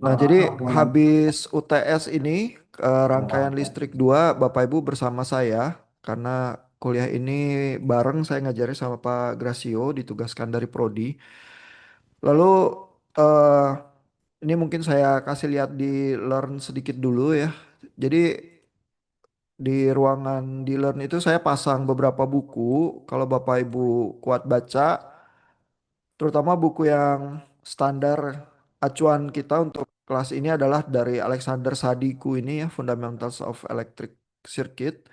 Nah, jadi habis UTS ini rangkaian listrik 2 Bapak Ibu bersama saya karena kuliah ini bareng saya ngajarin sama Pak Gracio ditugaskan dari Prodi. Lalu eh ini mungkin saya kasih lihat di Learn sedikit dulu ya. Jadi di ruangan di Learn itu saya pasang beberapa buku. Kalau Bapak Ibu kuat baca, terutama buku yang standar acuan kita untuk kelas ini adalah dari Alexander Sadiku ini ya, Fundamentals of Electric Circuit.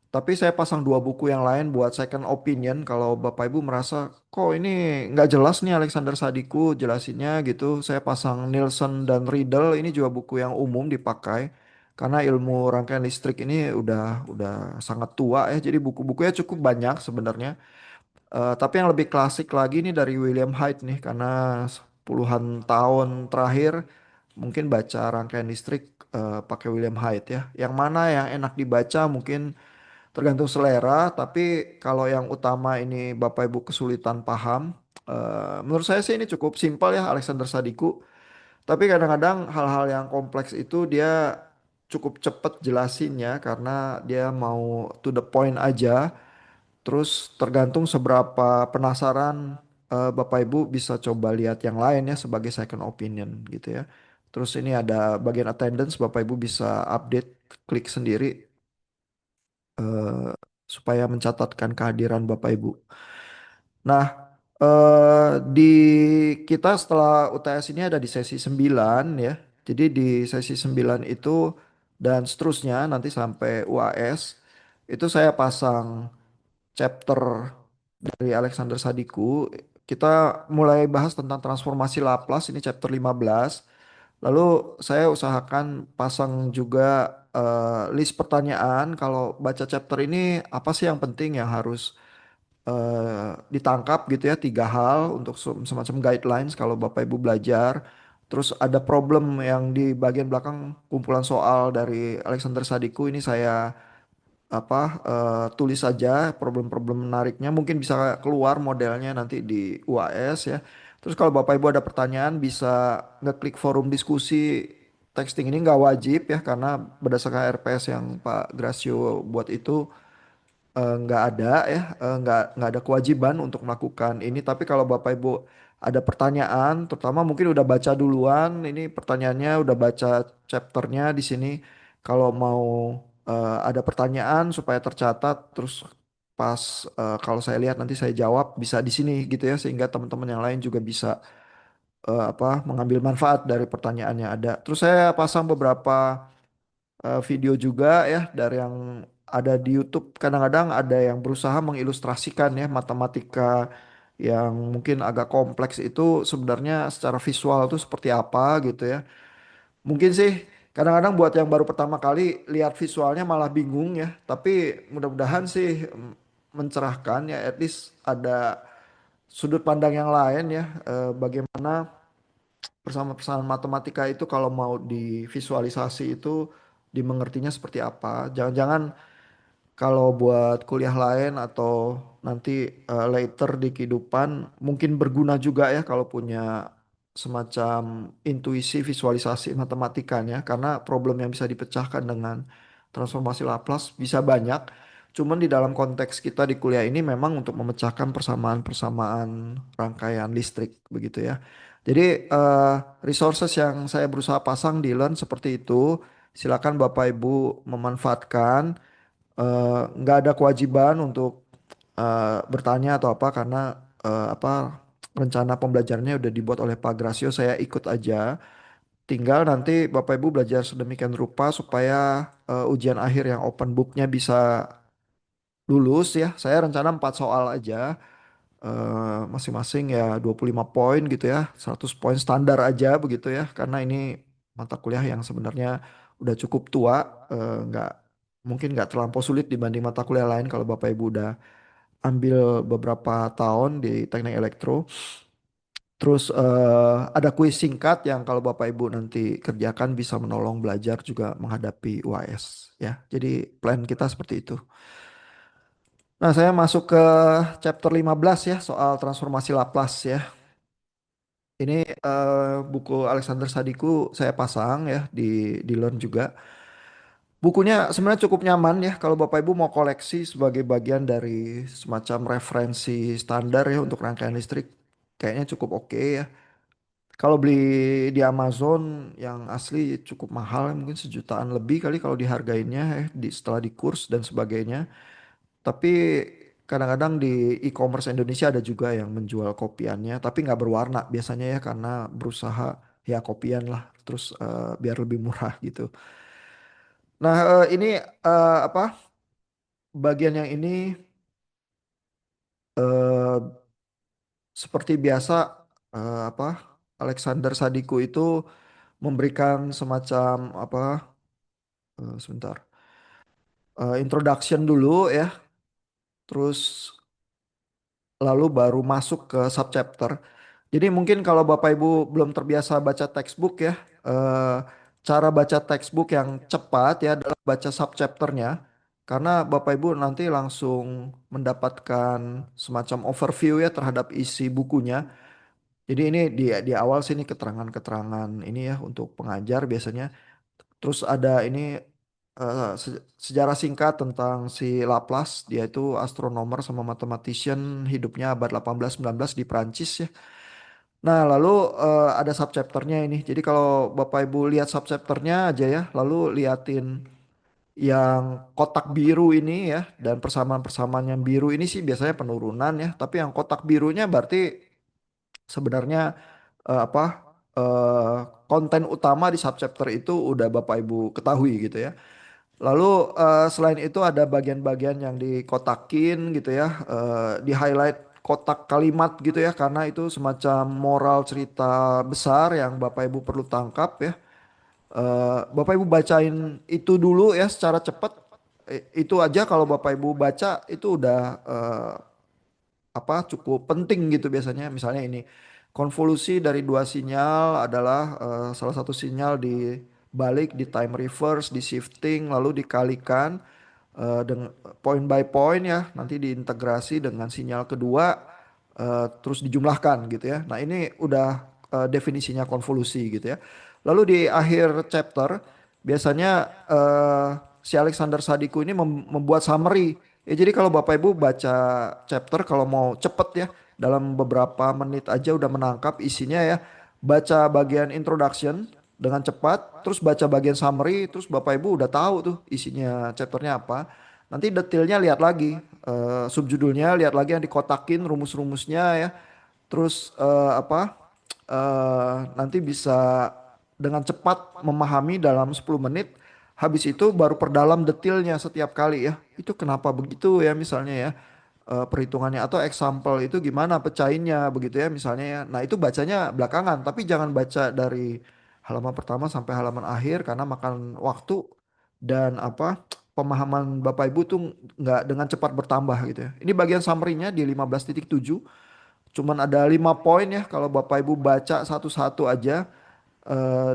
Tapi saya pasang dua buku yang lain buat second opinion kalau Bapak Ibu merasa kok ini nggak jelas nih Alexander Sadiku jelasinnya gitu. Saya pasang Nielsen dan Riedel ini juga buku yang umum dipakai karena ilmu rangkaian listrik ini udah sangat tua ya. Jadi buku-bukunya cukup banyak sebenarnya. Tapi yang lebih klasik lagi nih dari William Hyde nih karena puluhan tahun terakhir mungkin baca rangkaian listrik pakai William Hyde ya. Yang mana yang enak dibaca mungkin tergantung selera, tapi kalau yang utama ini Bapak Ibu kesulitan paham, menurut saya sih ini cukup simpel ya Alexander Sadiku. Tapi kadang-kadang hal-hal yang kompleks itu dia cukup cepet jelasinnya karena dia mau to the point aja. Terus tergantung seberapa penasaran Bapak Ibu bisa coba lihat yang lain ya sebagai second opinion gitu ya. Terus ini ada bagian attendance Bapak Ibu bisa update klik sendiri supaya mencatatkan kehadiran Bapak Ibu. Nah, di kita setelah UTS ini ada di sesi 9 ya. Jadi di sesi 9 itu dan seterusnya nanti sampai UAS itu saya pasang chapter dari Alexander Sadiku. Kita mulai bahas tentang transformasi Laplace ini chapter 15. Lalu saya usahakan pasang juga list pertanyaan kalau baca chapter ini apa sih yang penting yang harus ditangkap gitu ya, tiga hal untuk semacam guidelines kalau Bapak Ibu belajar. Terus ada problem yang di bagian belakang kumpulan soal dari Alexander Sadiku ini saya tulis saja problem-problem menariknya mungkin bisa keluar modelnya nanti di UAS ya. Terus kalau Bapak Ibu ada pertanyaan bisa ngeklik forum diskusi. Texting ini nggak wajib ya karena berdasarkan RPS yang Pak Gracio buat itu nggak ada ya, nggak ada kewajiban untuk melakukan ini. Tapi kalau Bapak Ibu ada pertanyaan, terutama mungkin udah baca duluan, ini pertanyaannya udah baca chapternya di sini. Kalau mau ada pertanyaan supaya tercatat, terus pas kalau saya lihat nanti saya jawab bisa di sini gitu ya, sehingga teman-teman yang lain juga bisa mengambil manfaat dari pertanyaan yang ada. Terus saya pasang beberapa video juga ya dari yang ada di YouTube. Kadang-kadang ada yang berusaha mengilustrasikan ya matematika yang mungkin agak kompleks itu sebenarnya secara visual itu seperti apa gitu ya. Mungkin sih kadang-kadang buat yang baru pertama kali lihat visualnya malah bingung ya. Tapi mudah-mudahan sih mencerahkan ya, at least ada sudut pandang yang lain ya, bagaimana persamaan-persamaan matematika itu kalau mau divisualisasi itu dimengertinya seperti apa. Jangan-jangan kalau buat kuliah lain atau nanti later di kehidupan mungkin berguna juga ya kalau punya semacam intuisi visualisasi matematikanya karena problem yang bisa dipecahkan dengan transformasi Laplace bisa banyak. Cuman di dalam konteks kita di kuliah ini memang untuk memecahkan persamaan-persamaan rangkaian listrik begitu ya. Jadi resources yang saya berusaha pasang di Learn seperti itu. Silakan Bapak Ibu memanfaatkan. Nggak ada kewajiban untuk bertanya atau apa karena rencana pembelajarannya udah dibuat oleh Pak Gracio. Saya ikut aja. Tinggal nanti Bapak Ibu belajar sedemikian rupa supaya ujian akhir yang open booknya bisa lulus ya. Saya rencana 4 soal aja. Masing-masing ya 25 poin gitu ya. 100 poin standar aja begitu ya. Karena ini mata kuliah yang sebenarnya udah cukup tua. Nggak mungkin nggak terlampau sulit dibanding mata kuliah lain kalau Bapak Ibu udah ambil beberapa tahun di teknik elektro. Terus ada kuis singkat yang kalau Bapak Ibu nanti kerjakan bisa menolong belajar juga menghadapi UAS ya. Jadi plan kita seperti itu. Nah, saya masuk ke chapter 15 ya soal transformasi Laplace ya. Ini buku Alexander Sadiku saya pasang ya di Learn juga. Bukunya sebenarnya cukup nyaman ya kalau Bapak Ibu mau koleksi sebagai bagian dari semacam referensi standar ya untuk rangkaian listrik. Kayaknya cukup oke ya. Kalau beli di Amazon yang asli cukup mahal, mungkin sejutaan lebih kali kalau dihargainnya ya, setelah di kurs dan sebagainya. Tapi kadang-kadang di e-commerce Indonesia ada juga yang menjual kopiannya, tapi nggak berwarna biasanya ya karena berusaha ya kopian lah, terus biar lebih murah gitu. Nah ini apa bagian yang ini eh, seperti biasa apa Alexander Sadiku itu memberikan semacam apa sebentar introduction dulu ya, terus lalu baru masuk ke subchapter. Jadi mungkin kalau Bapak Ibu belum terbiasa baca textbook ya, eh, cara baca textbook yang cepat ya adalah baca subchapternya. Karena Bapak Ibu nanti langsung mendapatkan semacam overview ya terhadap isi bukunya. Jadi ini di awal sini keterangan-keterangan ini ya untuk pengajar biasanya. Terus ada ini sejarah singkat tentang si Laplace, dia itu astronomer sama mathematician, hidupnya abad 18-19 di Prancis ya. Nah, lalu ada subchapternya ini. Jadi kalau Bapak Ibu lihat subchapternya aja ya, lalu liatin yang kotak biru ini ya, dan persamaan-persamaan yang biru ini sih biasanya penurunan ya. Tapi yang kotak birunya berarti sebenarnya apa eh, konten utama di subchapter itu udah Bapak Ibu ketahui gitu ya. Lalu selain itu ada bagian-bagian yang dikotakin gitu ya, di highlight kotak kalimat gitu ya, karena itu semacam moral cerita besar yang Bapak Ibu perlu tangkap ya. Bapak Ibu bacain itu dulu ya secara cepat. Itu aja kalau Bapak Ibu baca itu udah apa cukup penting gitu biasanya. Misalnya ini konvolusi dari dua sinyal adalah salah satu sinyal dibalik, di time reverse, di shifting, lalu dikalikan dengan point by point ya, nanti diintegrasi dengan sinyal kedua, terus dijumlahkan gitu ya. Nah ini udah definisinya konvolusi gitu ya. Lalu di akhir chapter biasanya si Alexander Sadiku ini membuat summary. Ya jadi kalau Bapak Ibu baca chapter kalau mau cepet ya dalam beberapa menit aja udah menangkap isinya ya. Baca bagian introduction dengan cepat, terus baca bagian summary, terus Bapak Ibu udah tahu tuh isinya chapternya apa. Nanti detailnya lihat lagi, subjudulnya lihat lagi yang dikotakin rumus-rumusnya ya. Terus apa? Nanti bisa dengan cepat memahami dalam 10 menit. Habis itu baru perdalam detailnya setiap kali ya. Itu kenapa begitu ya misalnya ya. Perhitungannya atau example itu gimana pecahinnya begitu ya misalnya ya. Nah itu bacanya belakangan tapi jangan baca dari halaman pertama sampai halaman akhir karena makan waktu dan apa pemahaman Bapak Ibu tuh nggak dengan cepat bertambah gitu ya. Ini bagian summary-nya di 15.7. Cuman ada 5 poin ya kalau Bapak Ibu baca satu-satu aja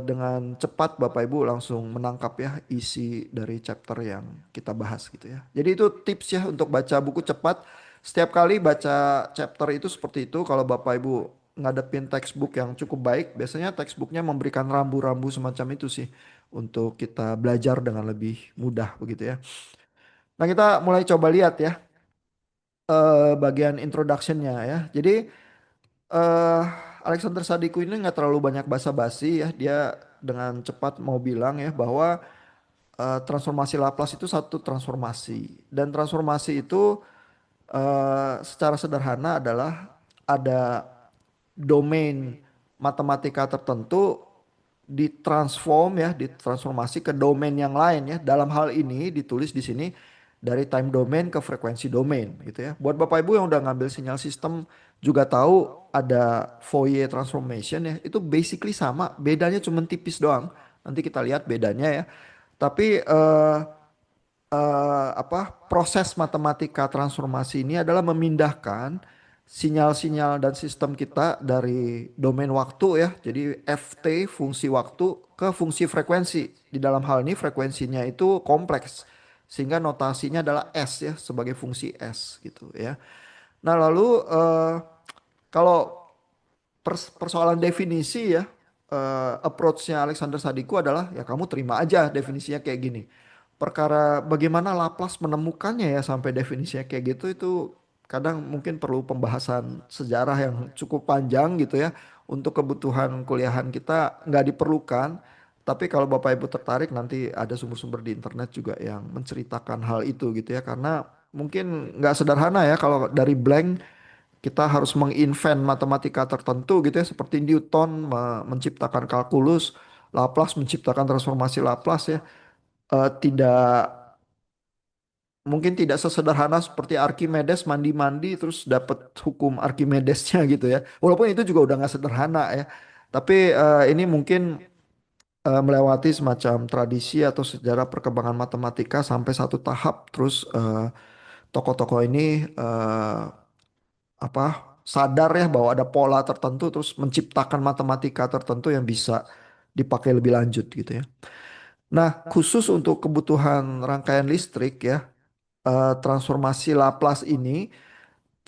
dengan cepat Bapak Ibu langsung menangkap ya isi dari chapter yang kita bahas gitu ya. Jadi itu tips ya untuk baca buku cepat. Setiap kali baca chapter itu seperti itu. Kalau Bapak Ibu ngadepin textbook yang cukup baik, biasanya textbooknya memberikan rambu-rambu semacam itu sih untuk kita belajar dengan lebih mudah begitu ya. Nah kita mulai coba lihat ya bagian introductionnya ya. Jadi eh Alexander Sadiku ini nggak terlalu banyak basa-basi ya. Dia dengan cepat mau bilang ya bahwa transformasi Laplace itu satu transformasi dan transformasi itu secara sederhana adalah ada domain matematika tertentu ditransform ya, ditransformasi ke domain yang lain ya. Dalam hal ini ditulis di sini dari time domain ke frekuensi domain gitu ya. Buat Bapak Ibu yang udah ngambil sinyal sistem juga tahu ada Fourier transformation ya. Itu basically sama, bedanya cuma tipis doang. Nanti kita lihat bedanya ya. Tapi apa proses matematika transformasi ini adalah memindahkan sinyal-sinyal dan sistem kita dari domain waktu ya. Jadi FT fungsi waktu ke fungsi frekuensi. Di dalam hal ini frekuensinya itu kompleks sehingga notasinya adalah S ya sebagai fungsi S gitu ya. Nah, lalu kalau persoalan definisi ya, approach-nya Alexander Sadiku adalah ya kamu terima aja definisinya kayak gini. Perkara bagaimana Laplace menemukannya ya sampai definisinya kayak gitu itu kadang mungkin perlu pembahasan sejarah yang cukup panjang gitu ya. Untuk kebutuhan kuliahan kita nggak diperlukan. Tapi kalau Bapak Ibu tertarik nanti ada sumber-sumber di internet juga yang menceritakan hal itu gitu ya. Karena mungkin nggak sederhana ya kalau dari blank kita harus menginvent matematika tertentu gitu ya seperti Newton menciptakan kalkulus, Laplace menciptakan transformasi Laplace ya. Tidak mungkin tidak sesederhana seperti Archimedes mandi-mandi terus dapat hukum Archimedesnya gitu ya. Walaupun itu juga udah nggak sederhana ya. Tapi ini mungkin melewati semacam tradisi atau sejarah perkembangan matematika sampai satu tahap terus tokoh-tokoh ini apa sadar ya bahwa ada pola tertentu terus menciptakan matematika tertentu yang bisa dipakai lebih lanjut gitu ya. Nah, khusus untuk kebutuhan rangkaian listrik ya, transformasi Laplace ini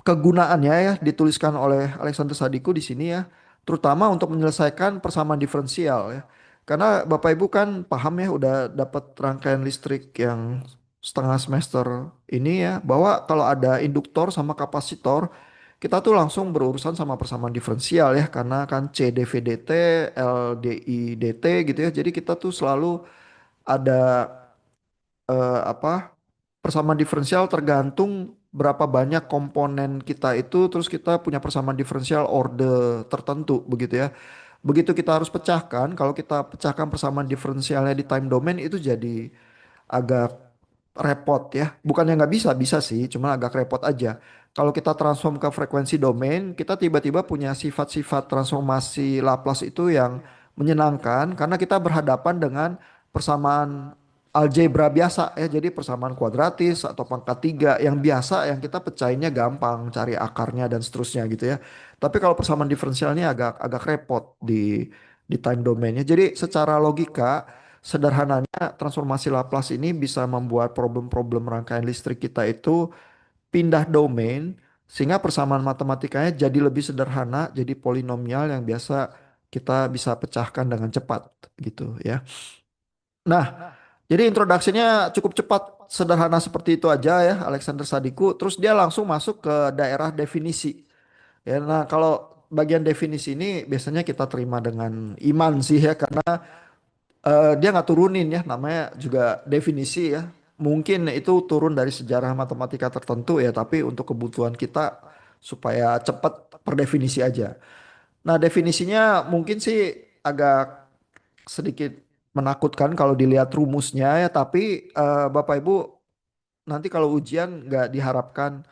kegunaannya ya dituliskan oleh Alexander Sadiku di sini ya, terutama untuk menyelesaikan persamaan diferensial ya. Karena Bapak Ibu kan paham ya udah dapat rangkaian listrik yang setengah semester ini ya, bahwa kalau ada induktor sama kapasitor kita tuh langsung berurusan sama persamaan diferensial ya, karena kan C dV dt, L dI dt gitu ya. Jadi kita tuh selalu ada apa persamaan diferensial tergantung berapa banyak komponen kita itu terus kita punya persamaan diferensial orde tertentu begitu ya. Begitu kita harus pecahkan, kalau kita pecahkan persamaan diferensialnya di time domain itu jadi agak repot ya. Bukannya nggak bisa, bisa sih, cuma agak repot aja. Kalau kita transform ke frekuensi domain, kita tiba-tiba punya sifat-sifat transformasi Laplace itu yang menyenangkan karena kita berhadapan dengan persamaan algebra biasa ya. Jadi persamaan kuadratis atau pangkat tiga yang biasa yang kita pecahinnya gampang, cari akarnya dan seterusnya gitu ya. Tapi kalau persamaan diferensialnya agak agak repot di time domainnya. Jadi secara logika sederhananya transformasi Laplace ini bisa membuat problem-problem rangkaian listrik kita itu pindah domain sehingga persamaan matematikanya jadi lebih sederhana, jadi polinomial yang biasa kita bisa pecahkan dengan cepat gitu ya. Nah, jadi introduksinya cukup cepat, sederhana seperti itu aja ya Alexander Sadiku. Terus dia langsung masuk ke daerah definisi. Ya, nah kalau bagian definisi ini biasanya kita terima dengan iman sih ya karena dia nggak turunin ya, namanya juga definisi ya. Mungkin itu turun dari sejarah matematika tertentu ya, tapi untuk kebutuhan kita supaya cepat per definisi aja. Nah, definisinya mungkin sih agak sedikit menakutkan kalau dilihat rumusnya ya, tapi Bapak Ibu nanti kalau ujian nggak diharapkan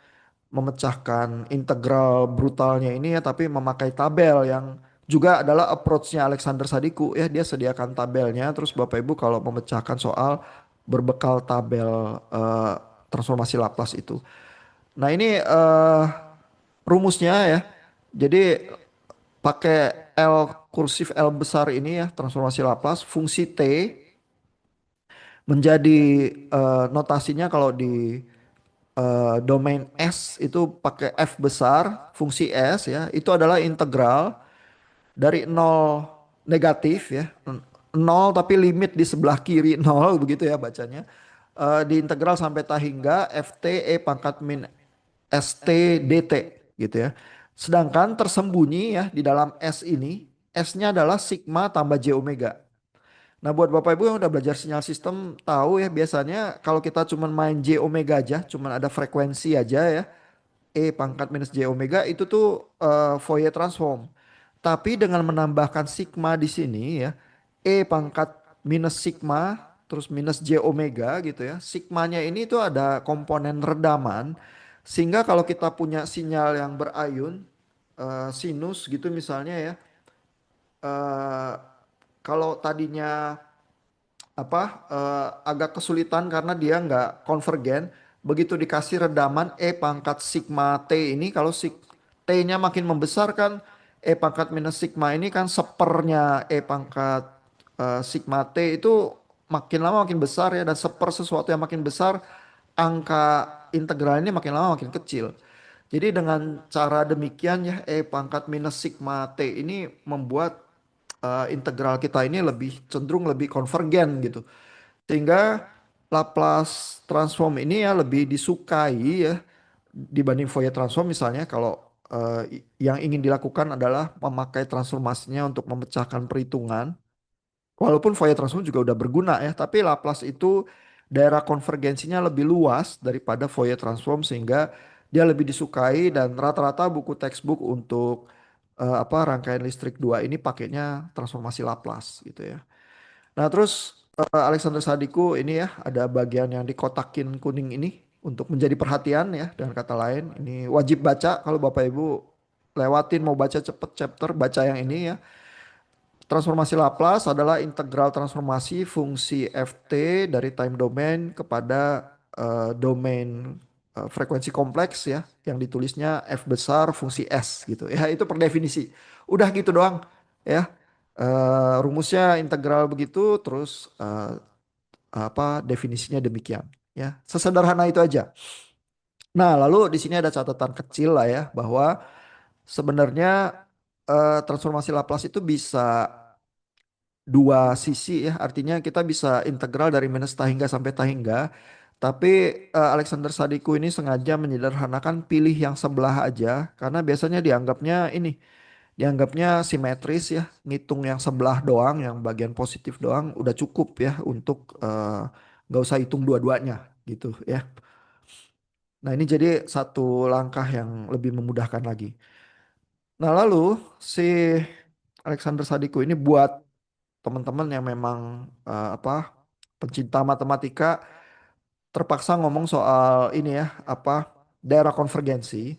memecahkan integral brutalnya ini ya, tapi memakai tabel yang juga adalah approach-nya Alexander Sadiku ya. Dia sediakan tabelnya, terus Bapak Ibu kalau memecahkan soal berbekal tabel transformasi Laplace itu. Nah ini rumusnya ya. Jadi pakai L kursif L besar ini ya transformasi Laplace fungsi T menjadi notasinya kalau di domain S itu pakai F besar, fungsi S ya, itu adalah integral dari nol negatif ya, nol tapi limit di sebelah kiri nol begitu ya bacanya. Diintegral sampai tak hingga Ft E pangkat min St dt gitu ya. Sedangkan tersembunyi ya di dalam S ini, S-nya adalah sigma tambah J omega. Nah, buat Bapak Ibu yang udah belajar sinyal sistem tahu ya biasanya kalau kita cuman main J omega aja, cuman ada frekuensi aja ya, E pangkat minus J omega itu tuh Fourier transform. Tapi dengan menambahkan sigma di sini ya, E pangkat minus sigma terus minus J omega gitu ya. Sigmanya ini tuh ada komponen redaman sehingga kalau kita punya sinyal yang berayun sinus gitu misalnya ya, eh, kalau tadinya apa agak kesulitan karena dia nggak konvergen. Begitu dikasih redaman E pangkat sigma T ini kalau T-nya makin membesar kan E pangkat minus sigma ini kan sepernya E pangkat sigma T itu makin lama makin besar ya dan seper sesuatu yang makin besar angka integral ini makin lama makin kecil. Jadi dengan cara demikian ya E pangkat minus sigma T ini membuat integral kita ini lebih cenderung lebih konvergen gitu. Sehingga Laplace transform ini ya lebih disukai ya dibanding Fourier transform misalnya kalau yang ingin dilakukan adalah memakai transformasinya untuk memecahkan perhitungan. Walaupun Fourier transform juga udah berguna ya, tapi Laplace itu daerah konvergensinya lebih luas daripada Fourier transform sehingga dia lebih disukai dan rata-rata buku textbook untuk rangkaian listrik 2 ini pakainya transformasi Laplace gitu ya. Nah, terus Alexander Sadiku ini ya ada bagian yang dikotakin kuning ini untuk menjadi perhatian ya dengan kata lain ini wajib baca kalau Bapak Ibu lewatin mau baca cepet chapter baca yang ini ya. Transformasi Laplace adalah integral transformasi fungsi ft dari time domain kepada domain frekuensi kompleks ya yang ditulisnya f besar fungsi s gitu ya itu per definisi. Udah gitu doang ya. Rumusnya integral begitu terus definisinya demikian ya. Sesederhana itu aja. Nah, lalu di sini ada catatan kecil lah ya bahwa sebenarnya transformasi Laplace itu bisa dua sisi ya. Artinya kita bisa integral dari minus tahingga sampai tahingga. Tapi Alexander Sadiku ini sengaja menyederhanakan pilih yang sebelah aja karena biasanya dianggapnya ini dianggapnya simetris ya. Ngitung yang sebelah doang, yang bagian positif doang udah cukup ya untuk nggak usah hitung dua-duanya gitu ya. Nah, ini jadi satu langkah yang lebih memudahkan lagi. Nah, lalu si Alexander Sadiku ini buat teman-teman yang memang pencinta matematika terpaksa ngomong soal ini ya daerah konvergensi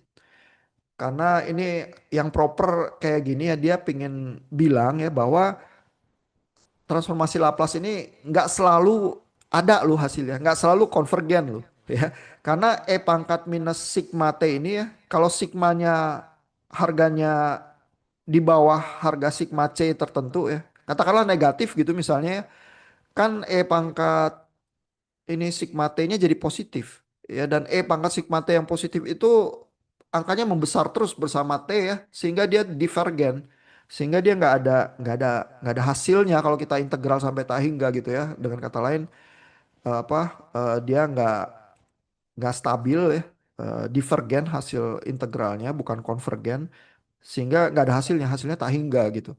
karena ini yang proper kayak gini ya dia pingin bilang ya bahwa transformasi Laplace ini nggak selalu ada loh hasilnya nggak selalu konvergen loh ya karena E pangkat minus sigma T ini ya kalau sigmanya harganya di bawah harga sigma C tertentu ya katakanlah negatif gitu misalnya ya kan E pangkat ini sigma T-nya jadi positif ya dan E pangkat sigma T yang positif itu angkanya membesar terus bersama T ya sehingga dia divergen sehingga dia nggak ada hasilnya kalau kita integral sampai tak hingga gitu ya dengan kata lain dia nggak stabil ya divergen hasil integralnya bukan konvergen sehingga nggak ada hasilnya tak hingga gitu.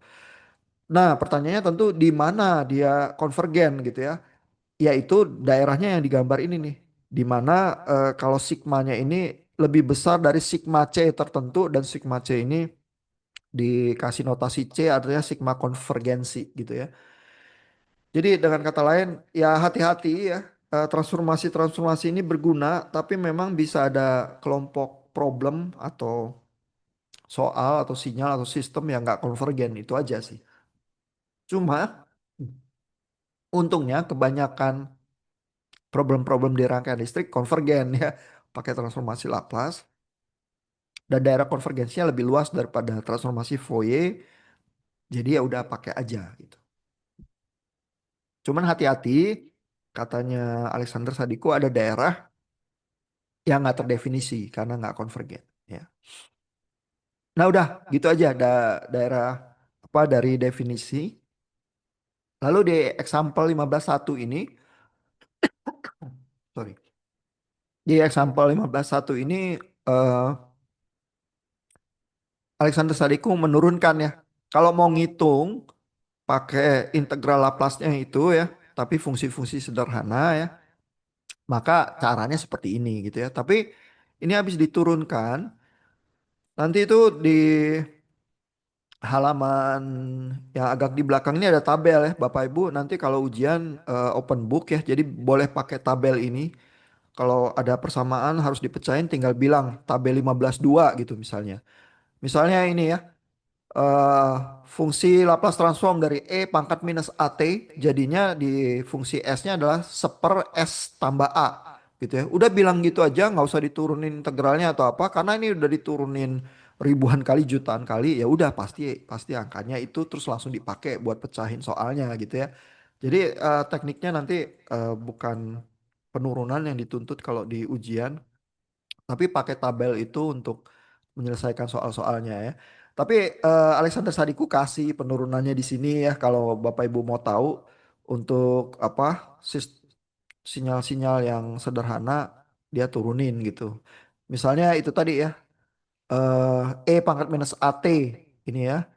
Nah pertanyaannya tentu di mana dia konvergen gitu ya yaitu daerahnya yang digambar ini nih, di mana kalau sigmanya ini lebih besar dari sigma C tertentu dan sigma C ini dikasih notasi C artinya sigma konvergensi gitu ya. Jadi dengan kata lain ya hati-hati ya transformasi-transformasi ini berguna tapi memang bisa ada kelompok problem atau soal atau sinyal atau sistem yang nggak konvergen itu aja sih. Cuma untungnya kebanyakan problem-problem di rangkaian listrik konvergen ya pakai transformasi Laplace dan daerah konvergensinya lebih luas daripada transformasi Fourier jadi ya udah pakai aja gitu. Cuman hati-hati katanya Alexander Sadiku ada daerah yang nggak terdefinisi karena nggak konvergen ya. Nah udah gitu aja ada daerah dari definisi. Lalu di example 15.1 ini sorry di example 15.1 ini eh, Alexander Sadiku menurunkan ya kalau mau ngitung pakai integral Laplace-nya itu ya, tapi fungsi-fungsi sederhana ya, maka caranya seperti ini gitu ya. Tapi ini habis diturunkan, nanti itu di halaman yang agak di belakang ini ada tabel ya, Bapak Ibu. Nanti kalau ujian open book ya, jadi boleh pakai tabel ini. Kalau ada persamaan harus dipecahin, tinggal bilang tabel 15.2 gitu misalnya. Misalnya ini ya. eh, Fungsi Laplace transform dari E pangkat minus AT jadinya di fungsi S-nya adalah seper S tambah A gitu ya. Udah bilang gitu aja nggak usah diturunin integralnya atau apa karena ini udah diturunin ribuan kali jutaan kali ya udah pasti pasti angkanya itu terus langsung dipakai buat pecahin soalnya gitu ya. Jadi tekniknya nanti bukan penurunan yang dituntut kalau di ujian tapi pakai tabel itu untuk menyelesaikan soal-soalnya ya. Tapi Alexander Sadiku kasih penurunannya di sini ya kalau Bapak Ibu mau tahu untuk apa sinyal-sinyal yang sederhana dia turunin gitu. Misalnya itu tadi ya E pangkat minus AT ini ya.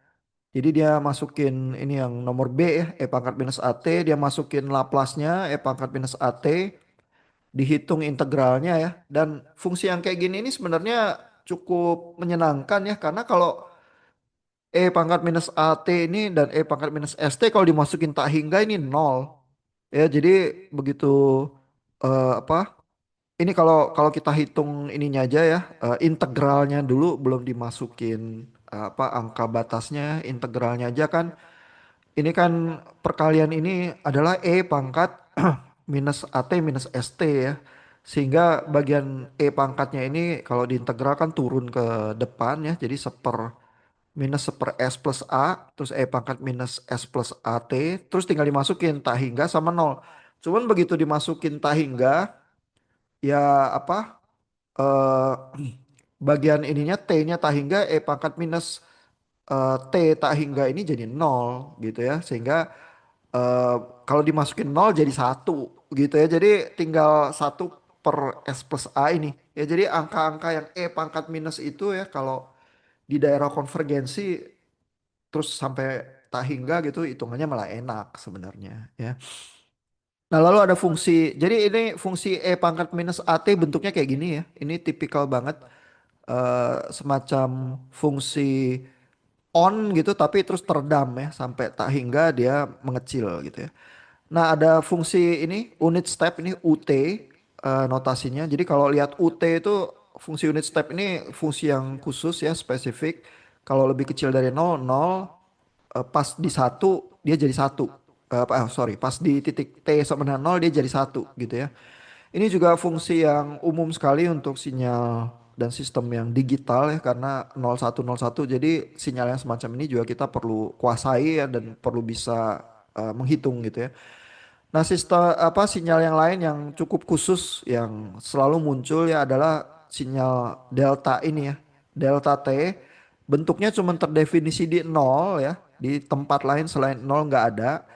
Jadi dia masukin ini yang nomor B ya, E pangkat minus AT, dia masukin Laplace-nya E pangkat minus AT, dihitung integralnya ya. Dan fungsi yang kayak gini ini sebenarnya cukup menyenangkan ya, karena kalau E pangkat minus AT ini dan E pangkat minus ST kalau dimasukin tak hingga ini nol. Ya, jadi begitu apa? Ini kalau kalau kita hitung ininya aja ya, integralnya dulu belum dimasukin apa angka batasnya, integralnya aja kan. Ini kan perkalian ini adalah E pangkat minus AT minus ST ya. Sehingga bagian E pangkatnya ini kalau diintegral kan turun ke depan ya. Jadi minus seper S plus A. Terus E pangkat minus S plus AT. Terus tinggal dimasukin tak hingga sama nol. Cuman begitu dimasukin tak hingga ya apa eh bagian ininya T-nya tak hingga E pangkat minus T tak hingga ini jadi nol gitu ya. Sehingga eh, kalau dimasukin nol jadi satu gitu ya. Jadi tinggal satu per S plus A ini. Ya jadi angka-angka yang E pangkat minus itu ya kalau di daerah konvergensi terus sampai tak hingga gitu hitungannya malah enak sebenarnya ya. Nah lalu ada fungsi, jadi ini fungsi E pangkat minus AT bentuknya kayak gini ya. Ini tipikal banget semacam fungsi on gitu tapi terus teredam ya sampai tak hingga dia mengecil gitu ya. Nah, ada fungsi ini unit step ini UT notasinya. Jadi kalau lihat UT itu fungsi unit step ini fungsi yang khusus ya, spesifik. Kalau lebih kecil dari nol nol, pas di satu dia jadi satu. Sorry, pas di titik T sama dengan 0 dia jadi satu gitu ya. Ini juga fungsi yang umum sekali untuk sinyal dan sistem yang digital ya karena 0101 jadi sinyal yang semacam ini juga kita perlu kuasai ya dan perlu bisa menghitung gitu ya. Nah, sistem apa sinyal yang lain yang cukup khusus yang selalu muncul ya adalah sinyal delta ini ya. Delta T bentuknya cuma terdefinisi di nol ya. Di tempat lain selain nol nggak ada.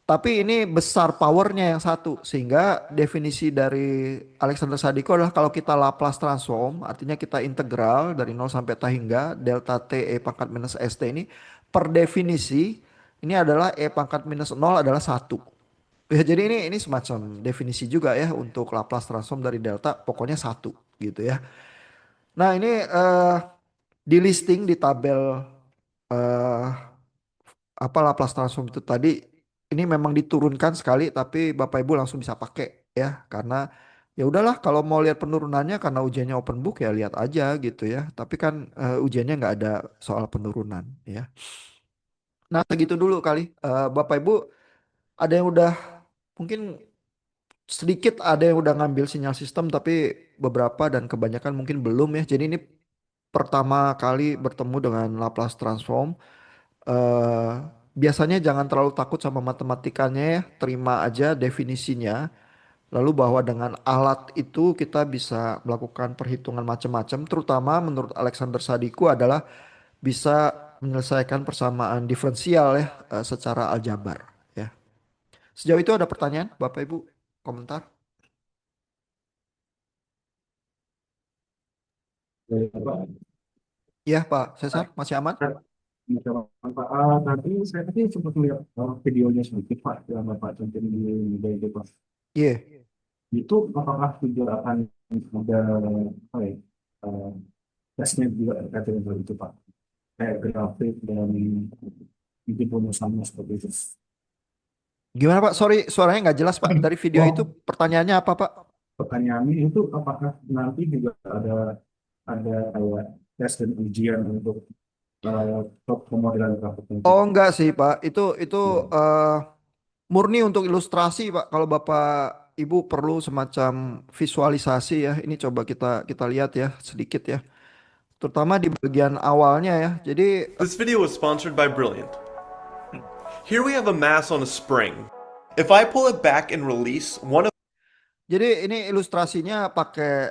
Tapi ini besar powernya yang satu sehingga definisi dari Alexander Sadiko adalah kalau kita Laplace transform artinya kita integral dari nol sampai tak hingga delta T E pangkat minus ST ini per definisi ini adalah E pangkat minus nol adalah satu. Ya, jadi ini semacam definisi juga ya untuk Laplace transform dari delta pokoknya satu gitu ya. Nah ini di listing di tabel eh, apa Laplace transform itu tadi ini memang diturunkan sekali tapi Bapak Ibu langsung bisa pakai ya karena ya udahlah kalau mau lihat penurunannya karena ujiannya open book ya lihat aja gitu ya. Tapi kan ujiannya nggak ada soal penurunan ya. Nah segitu dulu kali. Bapak Ibu ada yang udah mungkin sedikit ada yang udah ngambil sinyal sistem tapi beberapa dan kebanyakan mungkin belum ya. Jadi ini pertama kali bertemu dengan Laplace transform. eh Biasanya jangan terlalu takut sama matematikanya ya, terima aja definisinya. Lalu bahwa dengan alat itu kita bisa melakukan perhitungan macam-macam, terutama menurut Alexander Sadiku adalah bisa menyelesaikan persamaan diferensial ya secara aljabar ya. Sejauh itu ada pertanyaan, Bapak Ibu, komentar? Iya, Pak Cesar, masih aman? Pak, tadi saya tadi sempat melihat videonya sedikit Pak yang Bapak tonton di media itu Pak. Iya. Itu apakah juga akan ada apa ya, eh, tesnya juga terkait dengan hal itu Pak? Kayak grafik dan mungkin sama seperti itu. Gimana Pak? Sorry, suaranya nggak jelas Pak. Dari video itu Oh, pertanyaannya apa Pak? pertanyaannya itu apakah nanti juga ada kayak tes dan ujian untuk pemodelan grafik nanti? Oh enggak sih Pak. Itu Ya. eh, murni untuk ilustrasi Pak. Kalau Bapak Ibu perlu semacam visualisasi ya. Ini coba kita lihat ya sedikit ya. Terutama di bagian awalnya ya. Jadi This video is sponsored by Brilliant. Here we have a mass on a spring. If I pull it back and release one of ini ilustrasinya pakai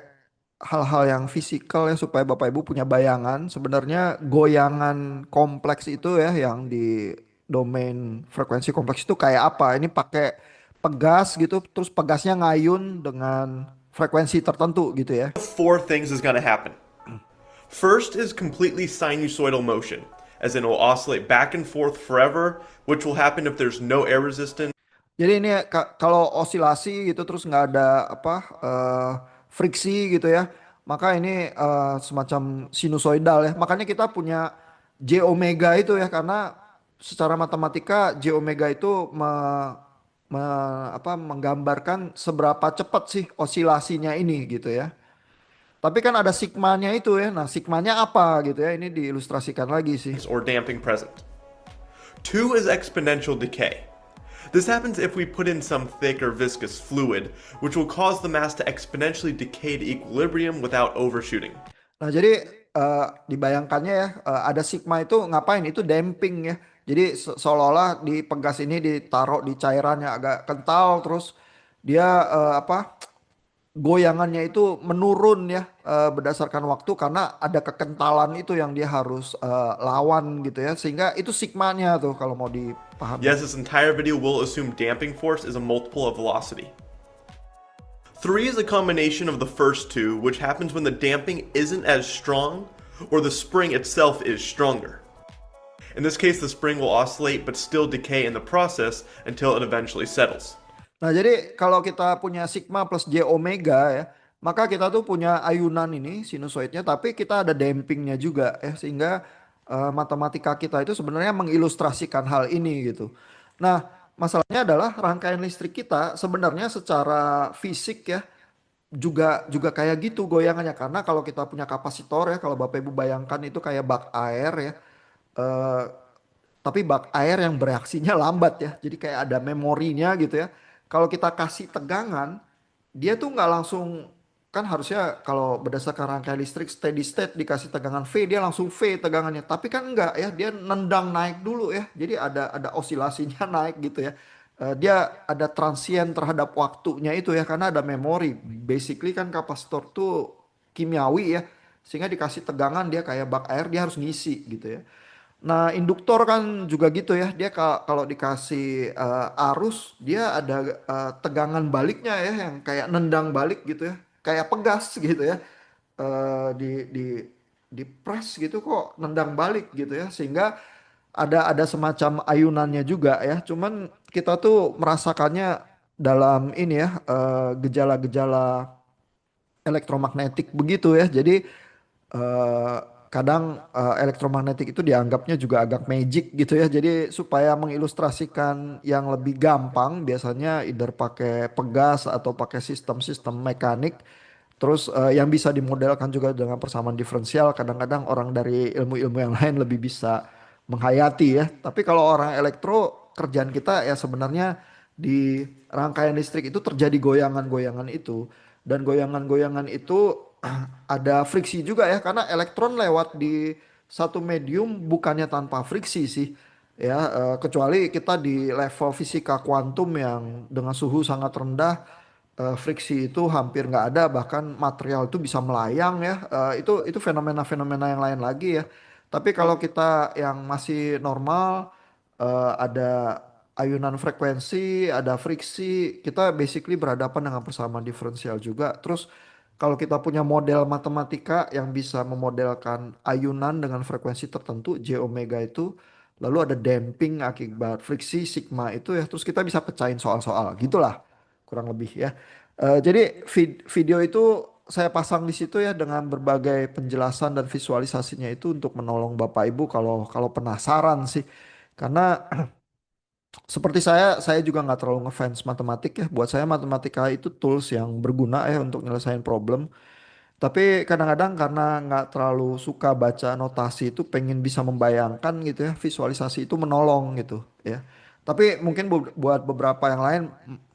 hal-hal yang fisikal ya supaya Bapak Ibu punya bayangan. Sebenarnya goyangan kompleks itu ya yang di domain frekuensi kompleks itu kayak apa? Ini pakai pegas gitu, terus pegasnya ngayun dengan frekuensi tertentu gitu ya. Four things is going to happen. First is completely sinusoidal motion, as in it will oscillate back and forth forever, which will happen if there's no air resistance. Jadi ini kalau osilasi gitu terus nggak ada apa friksi gitu ya, maka ini semacam sinusoidal ya. Makanya kita punya J omega itu ya karena secara matematika J omega itu menggambarkan seberapa cepat sih osilasinya ini gitu ya. Tapi kan ada sigmanya itu ya. Nah, sigmanya apa gitu ya? Ini diilustrasikan lagi sih. Or damping present. Two is exponential decay. This happens if we put in some thick or viscous fluid, which will cause the mass to exponentially decay to equilibrium without overshooting. Nah, jadi dibayangkannya ya, ada sigma itu ngapain? Itu damping ya. Jadi seolah-olah di pegas ini ditaruh di cairan yang agak kental, terus dia goyangannya itu menurun ya berdasarkan waktu karena ada kekentalan itu yang dia harus lawan gitu ya. Sehingga itu sigmanya tuh kalau mau dipahami. Yes, this entire video will assume damping force is a multiple of velocity. Three is a combination of the first two, which happens when the damping isn't as strong or the spring itself is stronger. In this case, the spring will oscillate but still decay in the process until it eventually settles. Nah, jadi kalau kita punya sigma plus J omega ya, maka kita tuh punya ayunan ini sinusoidnya, tapi kita ada dampingnya juga ya, sehingga matematika kita itu sebenarnya mengilustrasikan hal ini gitu. Nah, masalahnya adalah rangkaian listrik kita sebenarnya secara fisik ya juga juga kayak gitu goyangannya karena kalau kita punya kapasitor ya, kalau Bapak Ibu bayangkan itu kayak bak air ya. eh, tapi bak air yang bereaksinya lambat ya. Jadi kayak ada memorinya gitu ya. Kalau kita kasih tegangan, dia tuh nggak langsung kan harusnya kalau berdasarkan rangkaian listrik steady state dikasih tegangan V dia langsung V tegangannya. Tapi kan enggak ya, dia nendang naik dulu ya. Jadi ada osilasinya naik gitu ya. Dia ada transient terhadap waktunya itu ya karena ada memori. Basically kan kapasitor tuh kimiawi ya. Sehingga dikasih tegangan dia kayak bak air dia harus ngisi gitu ya. Nah, induktor kan juga gitu ya. Dia kalau dikasih arus, dia ada tegangan baliknya ya, yang kayak nendang balik gitu ya, kayak pegas gitu ya. Eh, di press gitu kok nendang balik gitu ya, sehingga ada semacam ayunannya juga ya. Cuman kita tuh merasakannya dalam ini ya gejala-gejala elektromagnetik begitu ya. Jadi eh, kadang elektromagnetik itu dianggapnya juga agak magic gitu ya. Jadi supaya mengilustrasikan yang lebih gampang, biasanya either pakai pegas atau pakai sistem-sistem mekanik. Terus yang bisa dimodelkan juga dengan persamaan diferensial. Kadang-kadang orang dari ilmu-ilmu yang lain lebih bisa menghayati ya. Tapi kalau orang elektro, kerjaan kita ya sebenarnya di rangkaian listrik itu terjadi goyangan-goyangan itu. Dan goyangan-goyangan itu ada friksi juga ya karena elektron lewat di satu medium bukannya tanpa friksi sih ya kecuali kita di level fisika kuantum yang dengan suhu sangat rendah friksi itu hampir nggak ada bahkan material itu bisa melayang ya. Itu fenomena-fenomena yang lain lagi ya. Tapi kalau kita yang masih normal ada ayunan frekuensi, ada friksi, kita basically berhadapan dengan persamaan diferensial juga. Terus kalau kita punya model matematika yang bisa memodelkan ayunan dengan frekuensi tertentu, J omega itu, lalu ada damping akibat friksi sigma itu ya, terus kita bisa pecahin soal-soal, gitulah kurang lebih ya. Jadi video itu saya pasang di situ ya dengan berbagai penjelasan dan visualisasinya itu untuk menolong Bapak Ibu kalau penasaran sih, karena seperti saya juga nggak terlalu ngefans matematik ya. Buat saya matematika itu tools yang berguna ya untuk nyelesain problem. Tapi kadang-kadang karena nggak terlalu suka baca notasi itu pengen bisa membayangkan gitu ya. Visualisasi itu menolong gitu ya. Tapi mungkin buat beberapa yang lain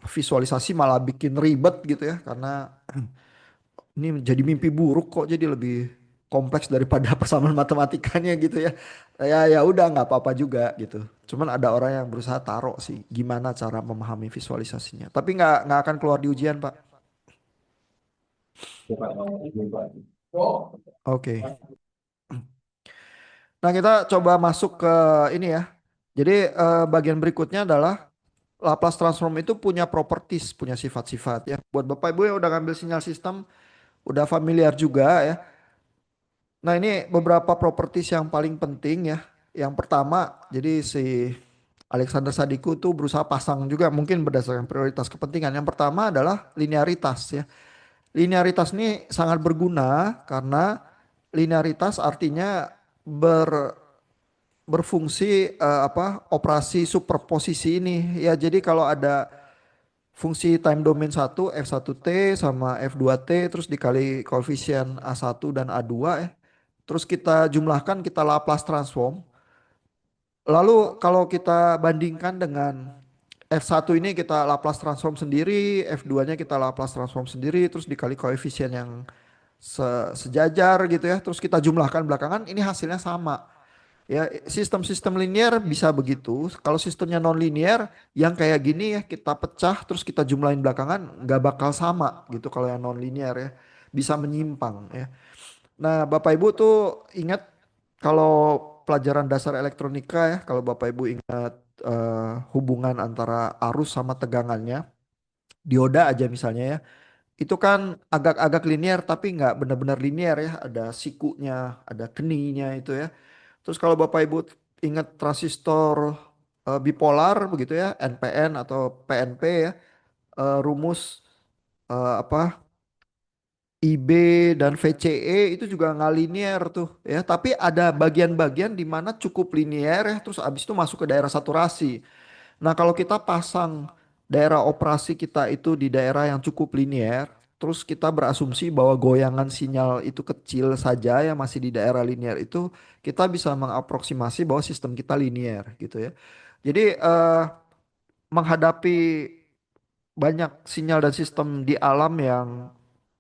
visualisasi malah bikin ribet gitu ya. Karena ini jadi mimpi buruk kok jadi lebih kompleks daripada persamaan matematikanya gitu ya. Ya udah nggak apa-apa juga gitu. Cuman ada orang yang berusaha taruh sih gimana cara memahami visualisasinya. Tapi nggak akan keluar di ujian Pak. Oke. Nah, kita coba masuk ke ini ya. Jadi bagian berikutnya adalah Laplace transform itu punya properties, punya sifat-sifat ya. Buat Bapak Ibu yang udah ngambil sinyal sistem, udah familiar juga ya. Nah, ini beberapa properties yang paling penting ya. Yang pertama, jadi si Alexander Sadiku tuh berusaha pasang juga mungkin berdasarkan prioritas kepentingan. Yang pertama adalah linearitas ya. Linearitas ini sangat berguna karena linearitas artinya berfungsi operasi superposisi ini. Ya, jadi kalau ada fungsi time domain satu F1T sama F2T terus dikali koefisien A1 dan A2 ya. Terus kita jumlahkan, kita Laplace transform. Lalu kalau kita bandingkan dengan F1 ini kita Laplace transform sendiri, F2-nya kita Laplace transform sendiri, terus dikali koefisien yang sejajar gitu ya. Terus kita jumlahkan belakangan, ini hasilnya sama. Ya, sistem-sistem linear bisa begitu. Kalau sistemnya non linear, yang kayak gini ya kita pecah terus kita jumlahin belakangan nggak bakal sama gitu. Kalau yang non linear ya bisa menyimpang ya. Nah, Bapak Ibu tuh ingat kalau pelajaran dasar elektronika ya, kalau Bapak Ibu ingat hubungan antara arus sama tegangannya, dioda aja misalnya ya, itu kan agak-agak linear tapi nggak benar-benar linear ya, ada sikunya, ada keninya itu ya. Terus kalau Bapak Ibu ingat transistor bipolar begitu ya, NPN atau PNP ya, rumus apa IB dan VCE itu juga nggak linear tuh ya, tapi ada bagian-bagian di mana cukup linear ya, terus abis itu masuk ke daerah saturasi. Nah, kalau kita pasang daerah operasi kita itu di daerah yang cukup linear, terus kita berasumsi bahwa goyangan sinyal itu kecil saja yang masih di daerah linear itu, kita bisa mengaproksimasi bahwa sistem kita linear gitu ya. Jadi menghadapi banyak sinyal dan sistem di alam yang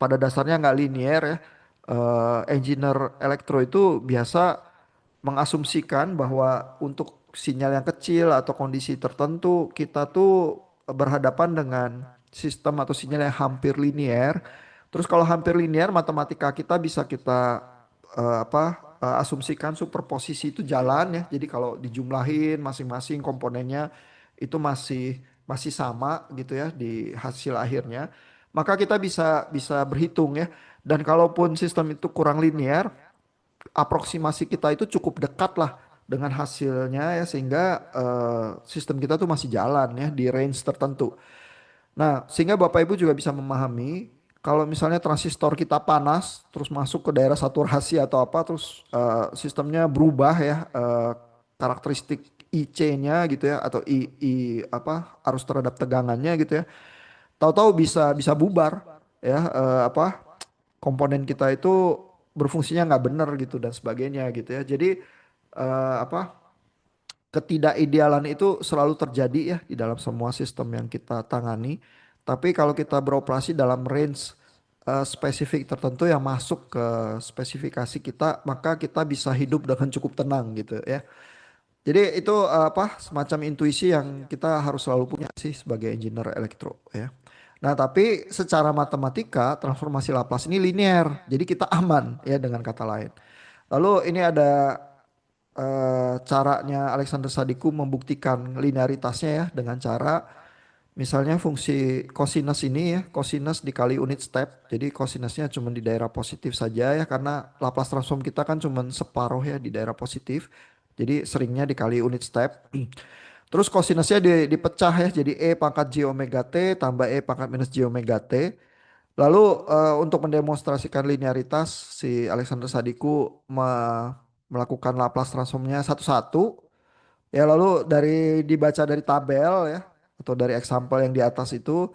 pada dasarnya nggak linear ya, engineer elektro itu biasa mengasumsikan bahwa untuk sinyal yang kecil atau kondisi tertentu kita tuh berhadapan dengan sistem atau sinyal yang hampir linear. Terus kalau hampir linear matematika kita bisa kita asumsikan superposisi itu jalan ya. Jadi kalau dijumlahin masing-masing komponennya itu masih masih sama gitu ya di hasil akhirnya. Maka kita bisa bisa berhitung ya. Dan kalaupun sistem itu kurang linear, aproksimasi kita itu cukup dekat lah dengan hasilnya ya sehingga sistem kita tuh masih jalan ya di range tertentu. Nah, sehingga Bapak Ibu juga bisa memahami kalau misalnya transistor kita panas terus masuk ke daerah saturasi atau apa terus sistemnya berubah ya, karakteristik IC-nya gitu ya atau arus terhadap tegangannya gitu ya. Tahu-tahu bisa bisa bubar ya, komponen kita itu berfungsinya nggak benar gitu dan sebagainya gitu ya. Jadi eh, apa ketidakidealan itu selalu terjadi ya di dalam semua sistem yang kita tangani. Tapi kalau kita beroperasi dalam range spesifik tertentu yang masuk ke spesifikasi kita, maka kita bisa hidup dengan cukup tenang gitu ya. Jadi itu semacam intuisi yang kita harus selalu punya sih sebagai engineer elektro ya. Nah, tapi secara matematika transformasi Laplace ini linear. Jadi kita aman ya dengan kata lain. Lalu ini ada caranya Alexander Sadiku membuktikan linearitasnya ya dengan cara misalnya fungsi cosinus ini ya, cosinus dikali unit step. Jadi cosinusnya cuma di daerah positif saja ya karena Laplace transform kita kan cuma separuh ya di daerah positif. Jadi seringnya dikali unit step. Terus kosinusnya dipecah ya jadi E pangkat J omega T tambah E pangkat minus J omega T. Lalu untuk mendemonstrasikan linearitas si Alexander Sadiku melakukan Laplace transformnya satu-satu. Ya lalu dibaca dari tabel ya atau dari example yang di atas itu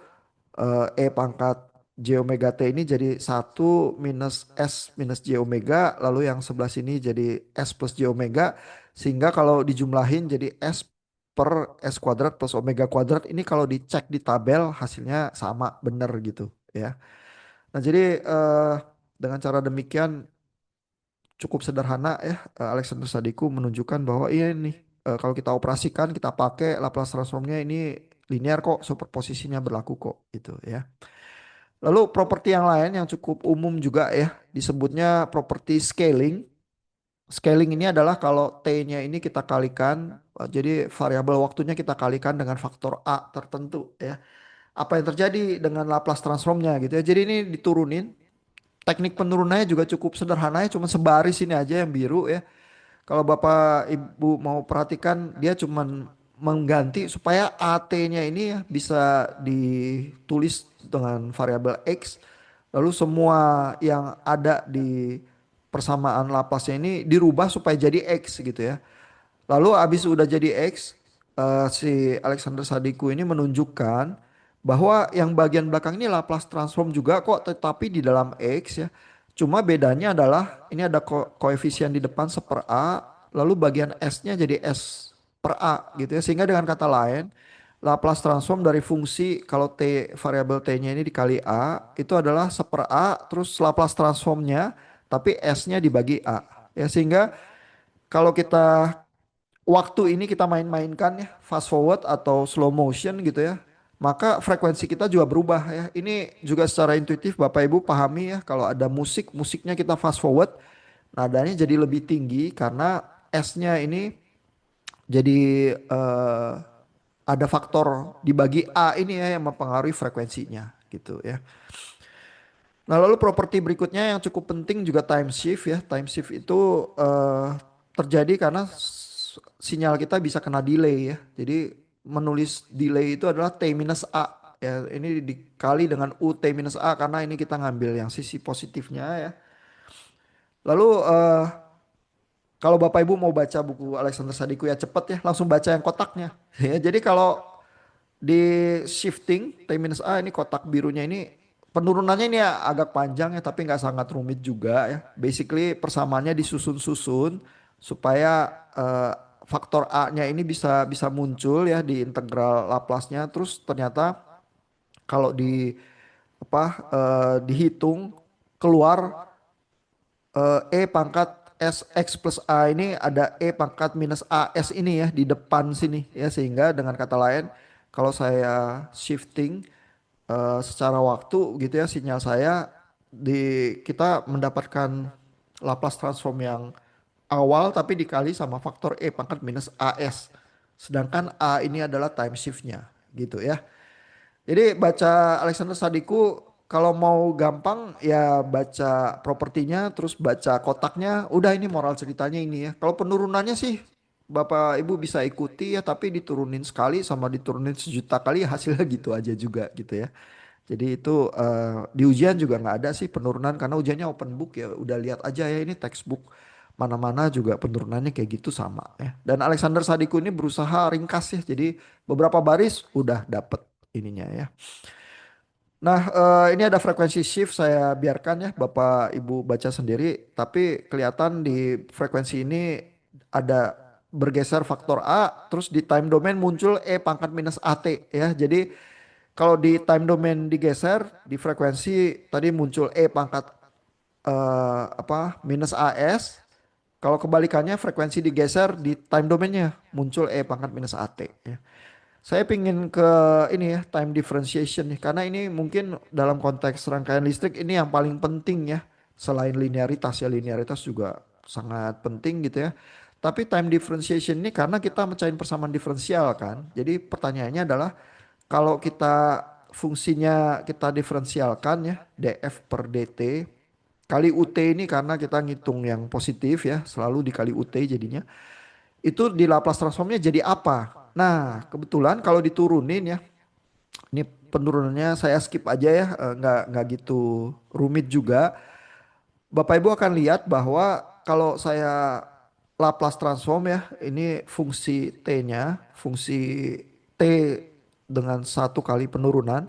E pangkat J omega T ini jadi satu minus S minus J omega lalu yang sebelah sini jadi S plus J omega sehingga kalau dijumlahin jadi S per S kuadrat plus omega kuadrat ini kalau dicek di tabel hasilnya sama bener gitu ya. Nah jadi dengan cara demikian cukup sederhana ya, Alexander Sadiku menunjukkan bahwa iya nih kalau kita operasikan kita pakai Laplace transformnya ini linear kok superposisinya berlaku kok gitu ya. Lalu properti yang lain yang cukup umum juga ya, disebutnya properti scaling. Scaling ini adalah kalau T-nya ini kita kalikan, jadi variabel waktunya kita kalikan dengan faktor A tertentu ya. Apa yang terjadi dengan Laplace transformnya gitu ya. Jadi ini diturunin. Teknik penurunannya juga cukup sederhana ya, cuma sebaris ini aja yang biru ya. Kalau Bapak Ibu mau perhatikan, dia cuman mengganti supaya AT-nya ini ya bisa ditulis dengan variabel X. Lalu semua yang ada di persamaan Laplace ini dirubah supaya jadi X gitu ya. Lalu abis udah jadi X, si Alexander Sadiku ini menunjukkan bahwa yang bagian belakang ini Laplace transform juga kok, tetapi di dalam X ya. Cuma bedanya adalah ini ada koefisien di depan 1/A, lalu bagian S-nya jadi S per A gitu ya. Sehingga dengan kata lain, Laplace transform dari fungsi kalau T variabel T-nya ini dikali A, itu adalah 1/A, terus Laplace transformnya tapi S-nya dibagi A. Ya, sehingga kalau kita waktu ini kita main-mainkan ya, fast forward atau slow motion gitu ya, maka frekuensi kita juga berubah ya. Ini juga secara intuitif Bapak Ibu pahami ya, kalau ada musik, musiknya kita fast forward, nadanya jadi lebih tinggi karena S-nya ini jadi ada faktor dibagi A ini ya yang mempengaruhi frekuensinya gitu ya. Nah, lalu properti berikutnya yang cukup penting juga time shift ya. Time shift itu terjadi karena sinyal kita bisa kena delay ya. Jadi menulis delay itu adalah T minus A ya. Ini dikali dengan U T minus A karena ini kita ngambil yang sisi positifnya ya. Lalu kalau Bapak Ibu mau baca buku Alexander Sadiku ya cepet ya, langsung baca yang kotaknya. Ya, jadi kalau di shifting T minus A ini kotak birunya ini penurunannya ini ya agak panjang ya tapi nggak sangat rumit juga ya. Basically persamaannya disusun-susun supaya faktor A-nya ini bisa bisa muncul ya di integral Laplace-nya. Terus ternyata kalau di apa dihitung keluar E pangkat S X plus A ini ada E pangkat minus AS ini ya di depan sini ya, sehingga dengan kata lain kalau saya shifting secara waktu gitu ya sinyal saya kita mendapatkan Laplace transform yang awal tapi dikali sama faktor E pangkat minus AS, sedangkan A ini adalah time shiftnya gitu ya. Jadi baca Alexander Sadiku kalau mau gampang ya baca propertinya terus baca kotaknya, udah ini moral ceritanya ini ya. Kalau penurunannya sih Bapak Ibu bisa ikuti ya, tapi diturunin sekali sama diturunin 1 juta kali ya hasilnya gitu aja juga gitu ya. Jadi itu di ujian juga nggak ada sih penurunan karena ujiannya open book ya, udah lihat aja ya ini textbook mana-mana juga penurunannya kayak gitu sama ya. Dan Alexander Sadiku ini berusaha ringkas ya, jadi beberapa baris udah dapet ininya ya. Nah, ini ada frekuensi shift saya biarkan ya Bapak Ibu baca sendiri, tapi kelihatan di frekuensi ini ada bergeser faktor A, terus di time domain muncul E pangkat minus AT ya. Jadi kalau di time domain digeser di frekuensi tadi muncul E pangkat apa minus AS. Kalau kebalikannya frekuensi digeser di time domainnya muncul E pangkat minus AT ya. Saya pingin ke ini ya time differentiation nih karena ini mungkin dalam konteks rangkaian listrik ini yang paling penting ya, selain linearitas ya, linearitas juga sangat penting gitu ya. Tapi time differentiation ini karena kita mencari persamaan diferensial kan. Jadi pertanyaannya adalah kalau kita fungsinya kita diferensialkan ya df per dt kali ut ini karena kita ngitung yang positif ya selalu dikali ut jadinya itu di Laplace transformnya jadi apa? Nah, kebetulan kalau diturunin ya, ini penurunannya saya skip aja ya, nggak gitu rumit juga. Bapak Ibu akan lihat bahwa kalau saya Laplace transform ya, ini fungsi T-nya, fungsi T dengan 1 kali penurunan,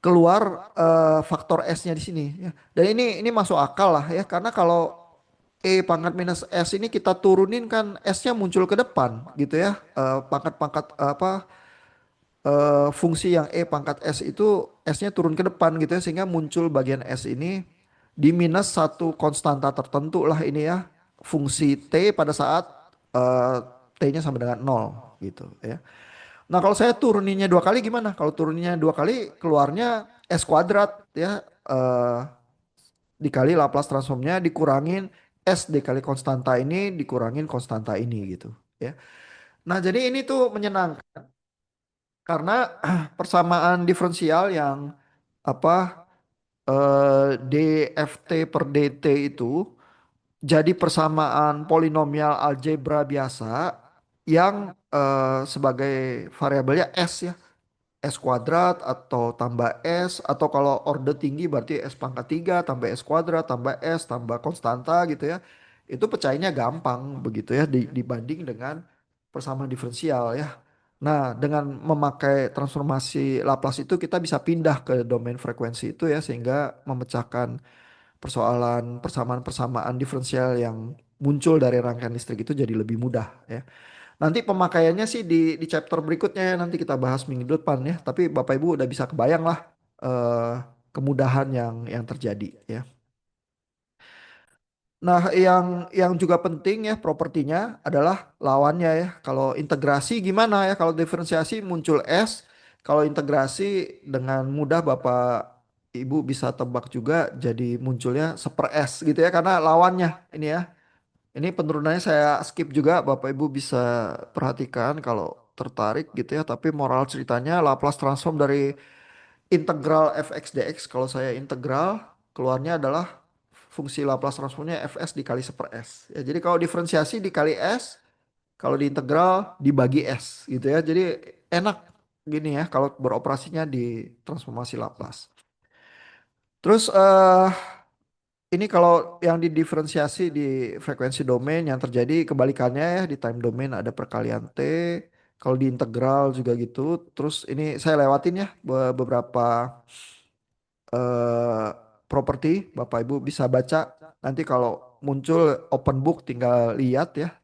keluar faktor S-nya di sini ya. Dan ini masuk akal lah ya, karena kalau E pangkat minus S ini kita turunin kan S-nya muncul ke depan gitu ya. Pangkat-pangkat apa fungsi yang E pangkat S itu S-nya turun ke depan gitu ya, sehingga muncul bagian S ini di minus satu konstanta tertentu lah ini ya. Fungsi T pada saat eh, T-nya sama dengan 0 gitu ya. Nah kalau saya turuninnya 2 kali gimana? Kalau turuninnya 2 kali keluarnya S kuadrat ya, dikali Laplace transformnya dikurangin S dikali konstanta ini dikurangin konstanta ini gitu ya. Nah, jadi ini tuh menyenangkan karena persamaan diferensial yang apa dft per dt itu jadi persamaan polinomial algebra biasa yang sebagai variabelnya S ya. S kuadrat atau tambah S atau kalau orde tinggi berarti S pangkat 3 tambah S kuadrat tambah S tambah konstanta gitu ya. Itu pecahinnya gampang begitu ya dibanding dengan persamaan diferensial ya. Nah, dengan memakai transformasi Laplace itu kita bisa pindah ke domain frekuensi itu ya sehingga memecahkan persoalan persamaan-persamaan diferensial yang muncul dari rangkaian listrik itu jadi lebih mudah ya. Nanti pemakaiannya sih di chapter berikutnya ya, nanti kita bahas minggu depan ya. Tapi Bapak Ibu udah bisa kebayang lah eh, kemudahan yang terjadi ya. Nah, yang juga penting ya propertinya adalah lawannya ya. Kalau integrasi gimana ya? Kalau diferensiasi muncul S, kalau integrasi dengan mudah Bapak Ibu bisa tebak juga jadi munculnya seper S gitu ya karena lawannya ini ya. Ini penurunannya saya skip juga, Bapak Ibu bisa perhatikan kalau tertarik gitu ya. Tapi moral ceritanya Laplace transform dari integral fx dx. Kalau saya integral, keluarnya adalah fungsi Laplace transformnya fs dikali seper s. Ya, jadi kalau diferensiasi dikali s, kalau diintegral dibagi s gitu ya. Jadi enak gini ya kalau beroperasinya di transformasi Laplace. Terus ini kalau yang didiferensiasi di frekuensi domain yang terjadi kebalikannya ya di time domain ada perkalian T. Kalau di integral juga gitu. Terus ini saya lewatin ya beberapa eh, properti. Bapak Ibu bisa baca. Nanti kalau muncul open book tinggal lihat ya.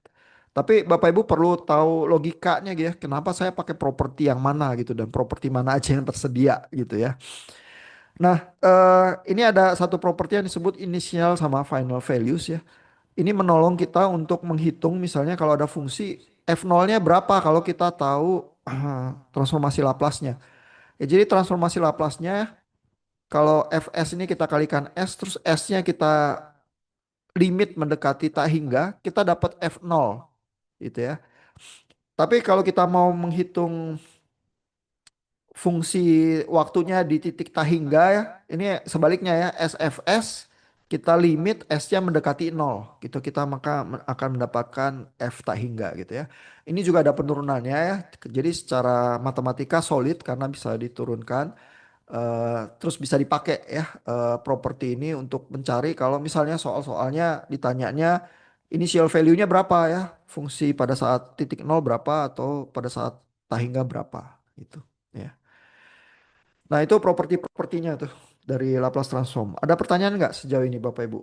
Tapi Bapak Ibu perlu tahu logikanya gitu ya. Kenapa saya pakai properti yang mana gitu dan properti mana aja yang tersedia gitu ya. Nah, ini ada satu properti yang disebut initial sama final values ya. Ini menolong kita untuk menghitung misalnya kalau ada fungsi f0-nya berapa kalau kita tahu transformasi Laplace-nya. Ya, jadi transformasi Laplace-nya kalau fs ini kita kalikan s terus s-nya kita limit mendekati tak hingga kita dapat f0 gitu ya. Tapi kalau kita mau menghitung fungsi waktunya di titik tak hingga ya. Ini sebaliknya ya, SFS kita limit S-nya mendekati nol gitu kita maka akan mendapatkan F tak hingga gitu ya. Ini juga ada penurunannya ya. Jadi secara matematika solid karena bisa diturunkan. Terus bisa dipakai ya properti ini untuk mencari kalau misalnya soal-soalnya ditanyanya initial value-nya berapa ya, fungsi pada saat titik nol berapa atau pada saat tak hingga berapa gitu ya. Nah, itu properti-propertinya tuh dari Laplace transform. Ada pertanyaan nggak sejauh ini Bapak Ibu?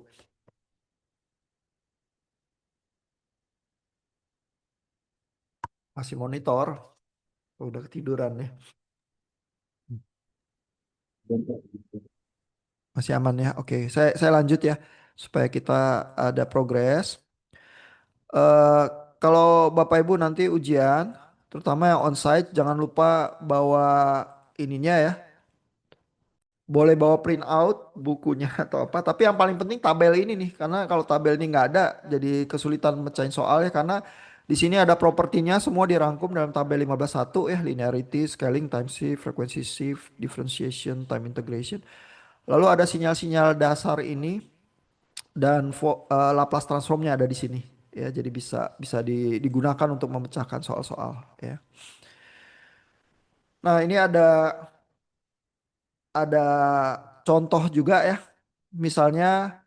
Masih monitor? Oh, udah ketiduran ya. Masih aman ya. Oke, saya lanjut ya supaya kita ada progres. Eh kalau Bapak Ibu nanti ujian, terutama yang onsite, jangan lupa bawa ininya ya. Boleh bawa print out bukunya atau apa. Tapi yang paling penting tabel ini nih, karena kalau tabel ini nggak ada, jadi kesulitan mecahin soalnya karena di sini ada propertinya semua dirangkum dalam tabel 15.1 ya, linearity, scaling, time shift, frequency shift, differentiation, time integration. Lalu ada sinyal-sinyal dasar ini dan Laplace transformnya ada di sini ya, jadi bisa bisa digunakan untuk memecahkan soal-soal ya. Nah, ini ada contoh juga ya. Misalnya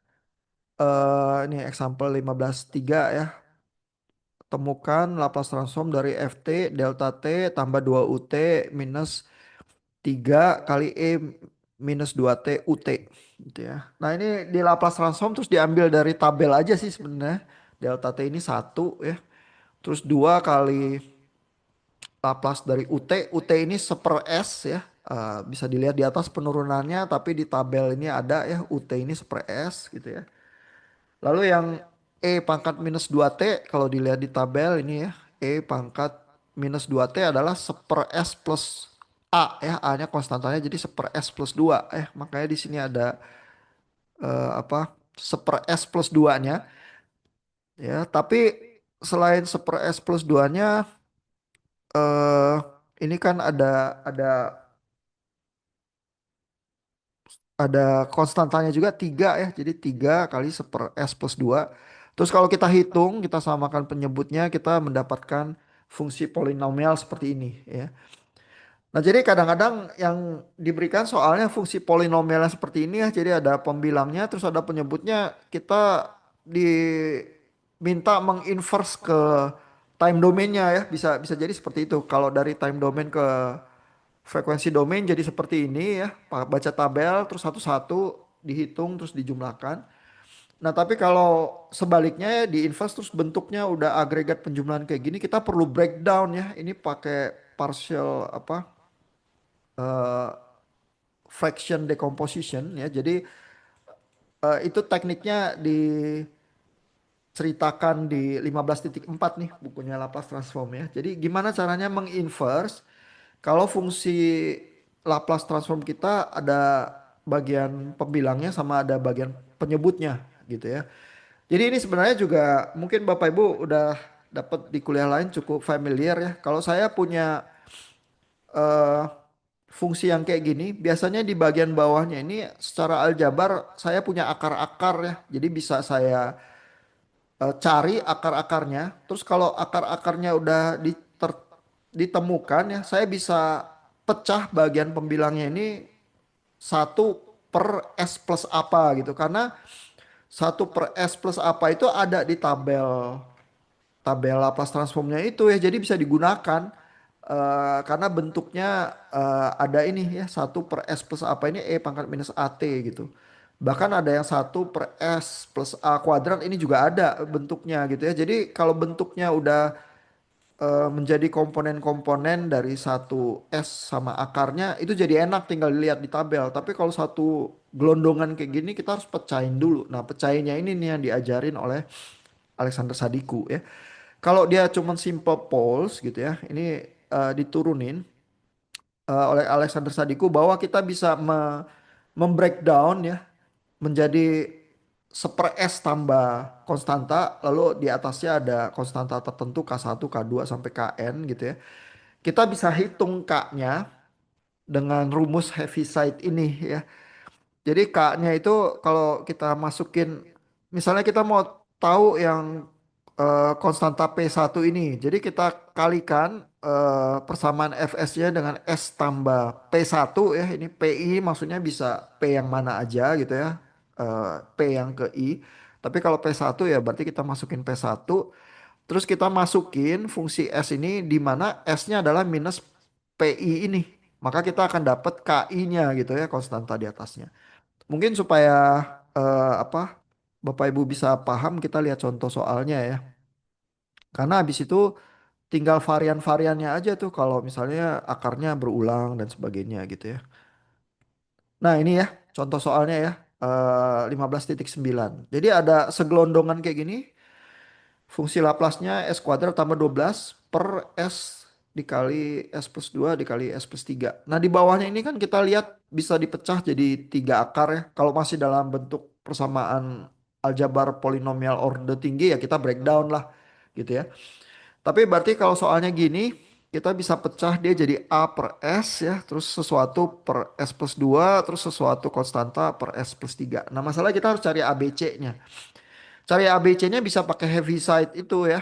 ini example 15.3 ya. Temukan Laplace transform dari Ft delta T tambah 2 UT minus 3 kali E minus 2T UT gitu ya. Nah, ini di Laplace transform terus diambil dari tabel aja sih sebenarnya. Delta T ini 1 ya. Terus 2 kali Laplace dari UT. UT ini seper S ya. Bisa dilihat di atas penurunannya tapi di tabel ini ada ya UT ini seper S gitu ya. Lalu yang E pangkat minus 2T kalau dilihat di tabel ini ya, E pangkat minus 2T adalah seper S plus A ya, A-nya konstantanya jadi 1/s+2 makanya di sini ada apa 1/s+2-nya ya. Tapi selain 1/s+2-nya eh ini kan ada konstantanya juga 3 ya. Jadi 3 kali 1/s+2. Terus kalau kita hitung, kita samakan penyebutnya, kita mendapatkan fungsi polinomial seperti ini ya. Nah, jadi kadang-kadang yang diberikan soalnya fungsi polinomialnya seperti ini ya. Jadi ada pembilangnya, terus ada penyebutnya. Kita diminta menginverse ke time domainnya ya. Bisa bisa jadi seperti itu. Kalau dari time domain ke frekuensi domain jadi seperti ini ya. Baca tabel, terus satu-satu dihitung, terus dijumlahkan. Nah, tapi kalau sebaliknya ya di inverse terus bentuknya udah agregat penjumlahan kayak gini, kita perlu breakdown ya. Ini pakai partial apa? Fraction decomposition ya. Jadi itu tekniknya diceritakan di 15.4 nih bukunya Laplace Transform ya. Jadi gimana caranya menginverse kalau fungsi Laplace Transform kita ada bagian pembilangnya sama ada bagian penyebutnya gitu ya. Jadi ini sebenarnya juga mungkin Bapak Ibu udah dapat di kuliah lain cukup familiar ya. Kalau saya punya eh, fungsi yang kayak gini, biasanya di bagian bawahnya ini secara aljabar saya punya akar-akar ya. Jadi bisa saya cari akar-akarnya. Terus kalau akar-akarnya udah ditemukan ya, saya bisa pecah bagian pembilangnya ini satu per S plus apa gitu. Karena satu per S plus apa itu ada di tabel Laplace transformnya itu ya, jadi bisa digunakan karena bentuknya ada ini ya, satu per S plus apa ini E pangkat minus AT gitu. Bahkan ada yang satu per S plus A kuadrat ini juga ada bentuknya gitu ya. Jadi kalau bentuknya udah menjadi komponen-komponen dari satu S sama akarnya itu jadi enak tinggal dilihat di tabel. Tapi kalau satu gelondongan kayak gini kita harus pecahin dulu. Nah, pecahinnya ini nih yang diajarin oleh Alexander Sadiku ya. Kalau dia cuman simple poles gitu ya, ini diturunin oleh Alexander Sadiku bahwa kita bisa membreakdown ya menjadi seper S tambah konstanta, lalu di atasnya ada konstanta tertentu K1, K2 sampai Kn gitu ya. Kita bisa hitung K-nya dengan rumus Heaviside ini ya. Jadi K-nya itu kalau kita masukin, misalnya kita mau tahu yang konstanta P1 ini. Jadi kita kalikan persamaan Fs-nya dengan S tambah P1 ya. Ini PI maksudnya bisa P yang mana aja gitu ya. P yang ke I. Tapi kalau P1 ya berarti kita masukin P1. Terus kita masukin fungsi S ini di mana S-nya adalah minus PI ini. Maka kita akan dapat KI-nya gitu ya, konstanta di atasnya. Mungkin supaya apa Bapak Ibu bisa paham, kita lihat contoh soalnya ya. Karena habis itu tinggal varian-variannya aja tuh kalau misalnya akarnya berulang dan sebagainya gitu ya. Nah ini ya contoh soalnya ya 15.9. Jadi ada segelondongan kayak gini. Fungsi Laplace-nya S kuadrat tambah 12 per S dikali S plus 2 dikali S plus 3. Nah di bawahnya ini kan kita lihat bisa dipecah jadi 3 akar ya. Kalau masih dalam bentuk persamaan aljabar polinomial orde tinggi ya kita breakdown lah gitu ya. Tapi berarti kalau soalnya gini kita bisa pecah dia jadi A per S ya. Terus sesuatu per S plus 2 terus sesuatu konstanta per S plus 3. Nah masalah kita harus cari ABC-nya. Cari ABC-nya bisa pakai Heaviside itu ya.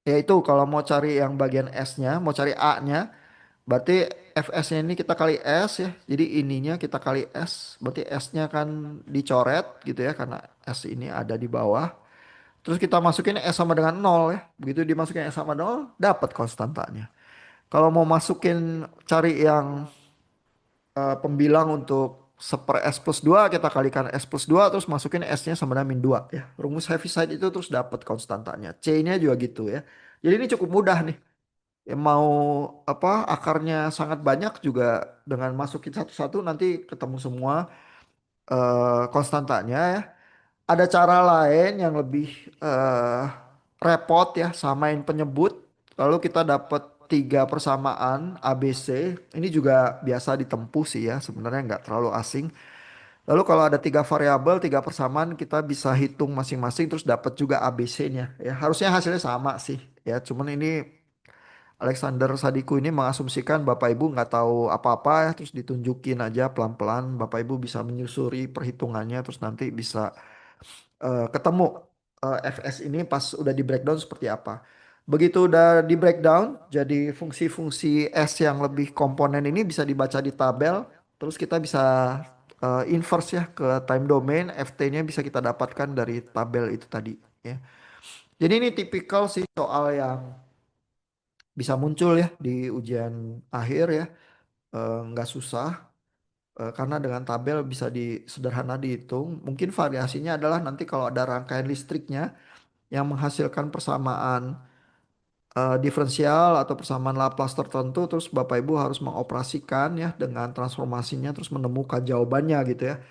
Yaitu kalau mau cari yang bagian S-nya, mau cari A-nya, berarti Fs-nya ini kita kali S ya. Jadi ininya kita kali S, berarti S-nya kan dicoret gitu ya karena S ini ada di bawah. Terus kita masukin S sama dengan nol ya. Begitu dimasukin S sama nol, dapat konstantanya. Kalau mau masukin cari yang pembilang untuk seper S plus 2 kita kalikan S plus 2 terus masukin S-nya sama dengan min 2 ya. Rumus Heaviside itu terus dapat konstantanya. C-nya juga gitu ya. Jadi ini cukup mudah nih. Ya mau apa akarnya sangat banyak juga dengan masukin satu-satu nanti ketemu semua konstantanya ya. Ada cara lain yang lebih repot ya, samain penyebut lalu kita dapat tiga persamaan ABC, ini juga biasa ditempuh sih ya, sebenarnya nggak terlalu asing. Lalu kalau ada tiga variabel, tiga persamaan, kita bisa hitung masing-masing terus dapat juga ABC-nya. Ya, harusnya hasilnya sama sih. Ya, cuman ini Alexander Sadiku ini mengasumsikan Bapak Ibu nggak tahu apa-apa ya, terus ditunjukin aja pelan-pelan. Bapak Ibu bisa menyusuri perhitungannya, terus nanti bisa ketemu FS ini pas udah di breakdown seperti apa. Begitu udah di breakdown, jadi fungsi-fungsi S yang lebih komponen ini bisa dibaca di tabel. Terus kita bisa inverse ya ke time domain, FT-nya bisa kita dapatkan dari tabel itu tadi ya. Jadi ini tipikal sih soal yang bisa muncul ya di ujian akhir ya. Nggak susah karena dengan tabel bisa sederhana dihitung. Mungkin variasinya adalah nanti kalau ada rangkaian listriknya yang menghasilkan persamaan diferensial atau persamaan Laplace tertentu, terus Bapak Ibu harus mengoperasikan ya dengan transformasinya terus menemukan jawabannya gitu ya.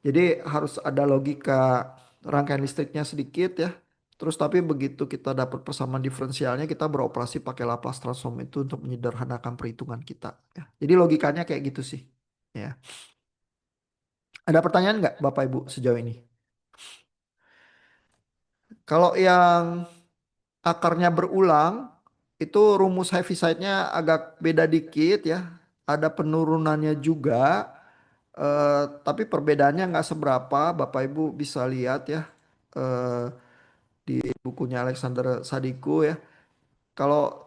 Jadi harus ada logika rangkaian listriknya sedikit ya. Terus tapi begitu kita dapat persamaan diferensialnya, kita beroperasi pakai Laplace transform itu untuk menyederhanakan perhitungan kita ya. Jadi logikanya kayak gitu sih ya. Ada pertanyaan nggak Bapak Ibu sejauh ini? Kalau yang akarnya berulang, itu rumus Heaviside-nya agak beda dikit ya. Ada penurunannya juga, tapi perbedaannya nggak seberapa. Bapak Ibu bisa lihat ya eh, di bukunya Alexander Sadiku ya. Kalau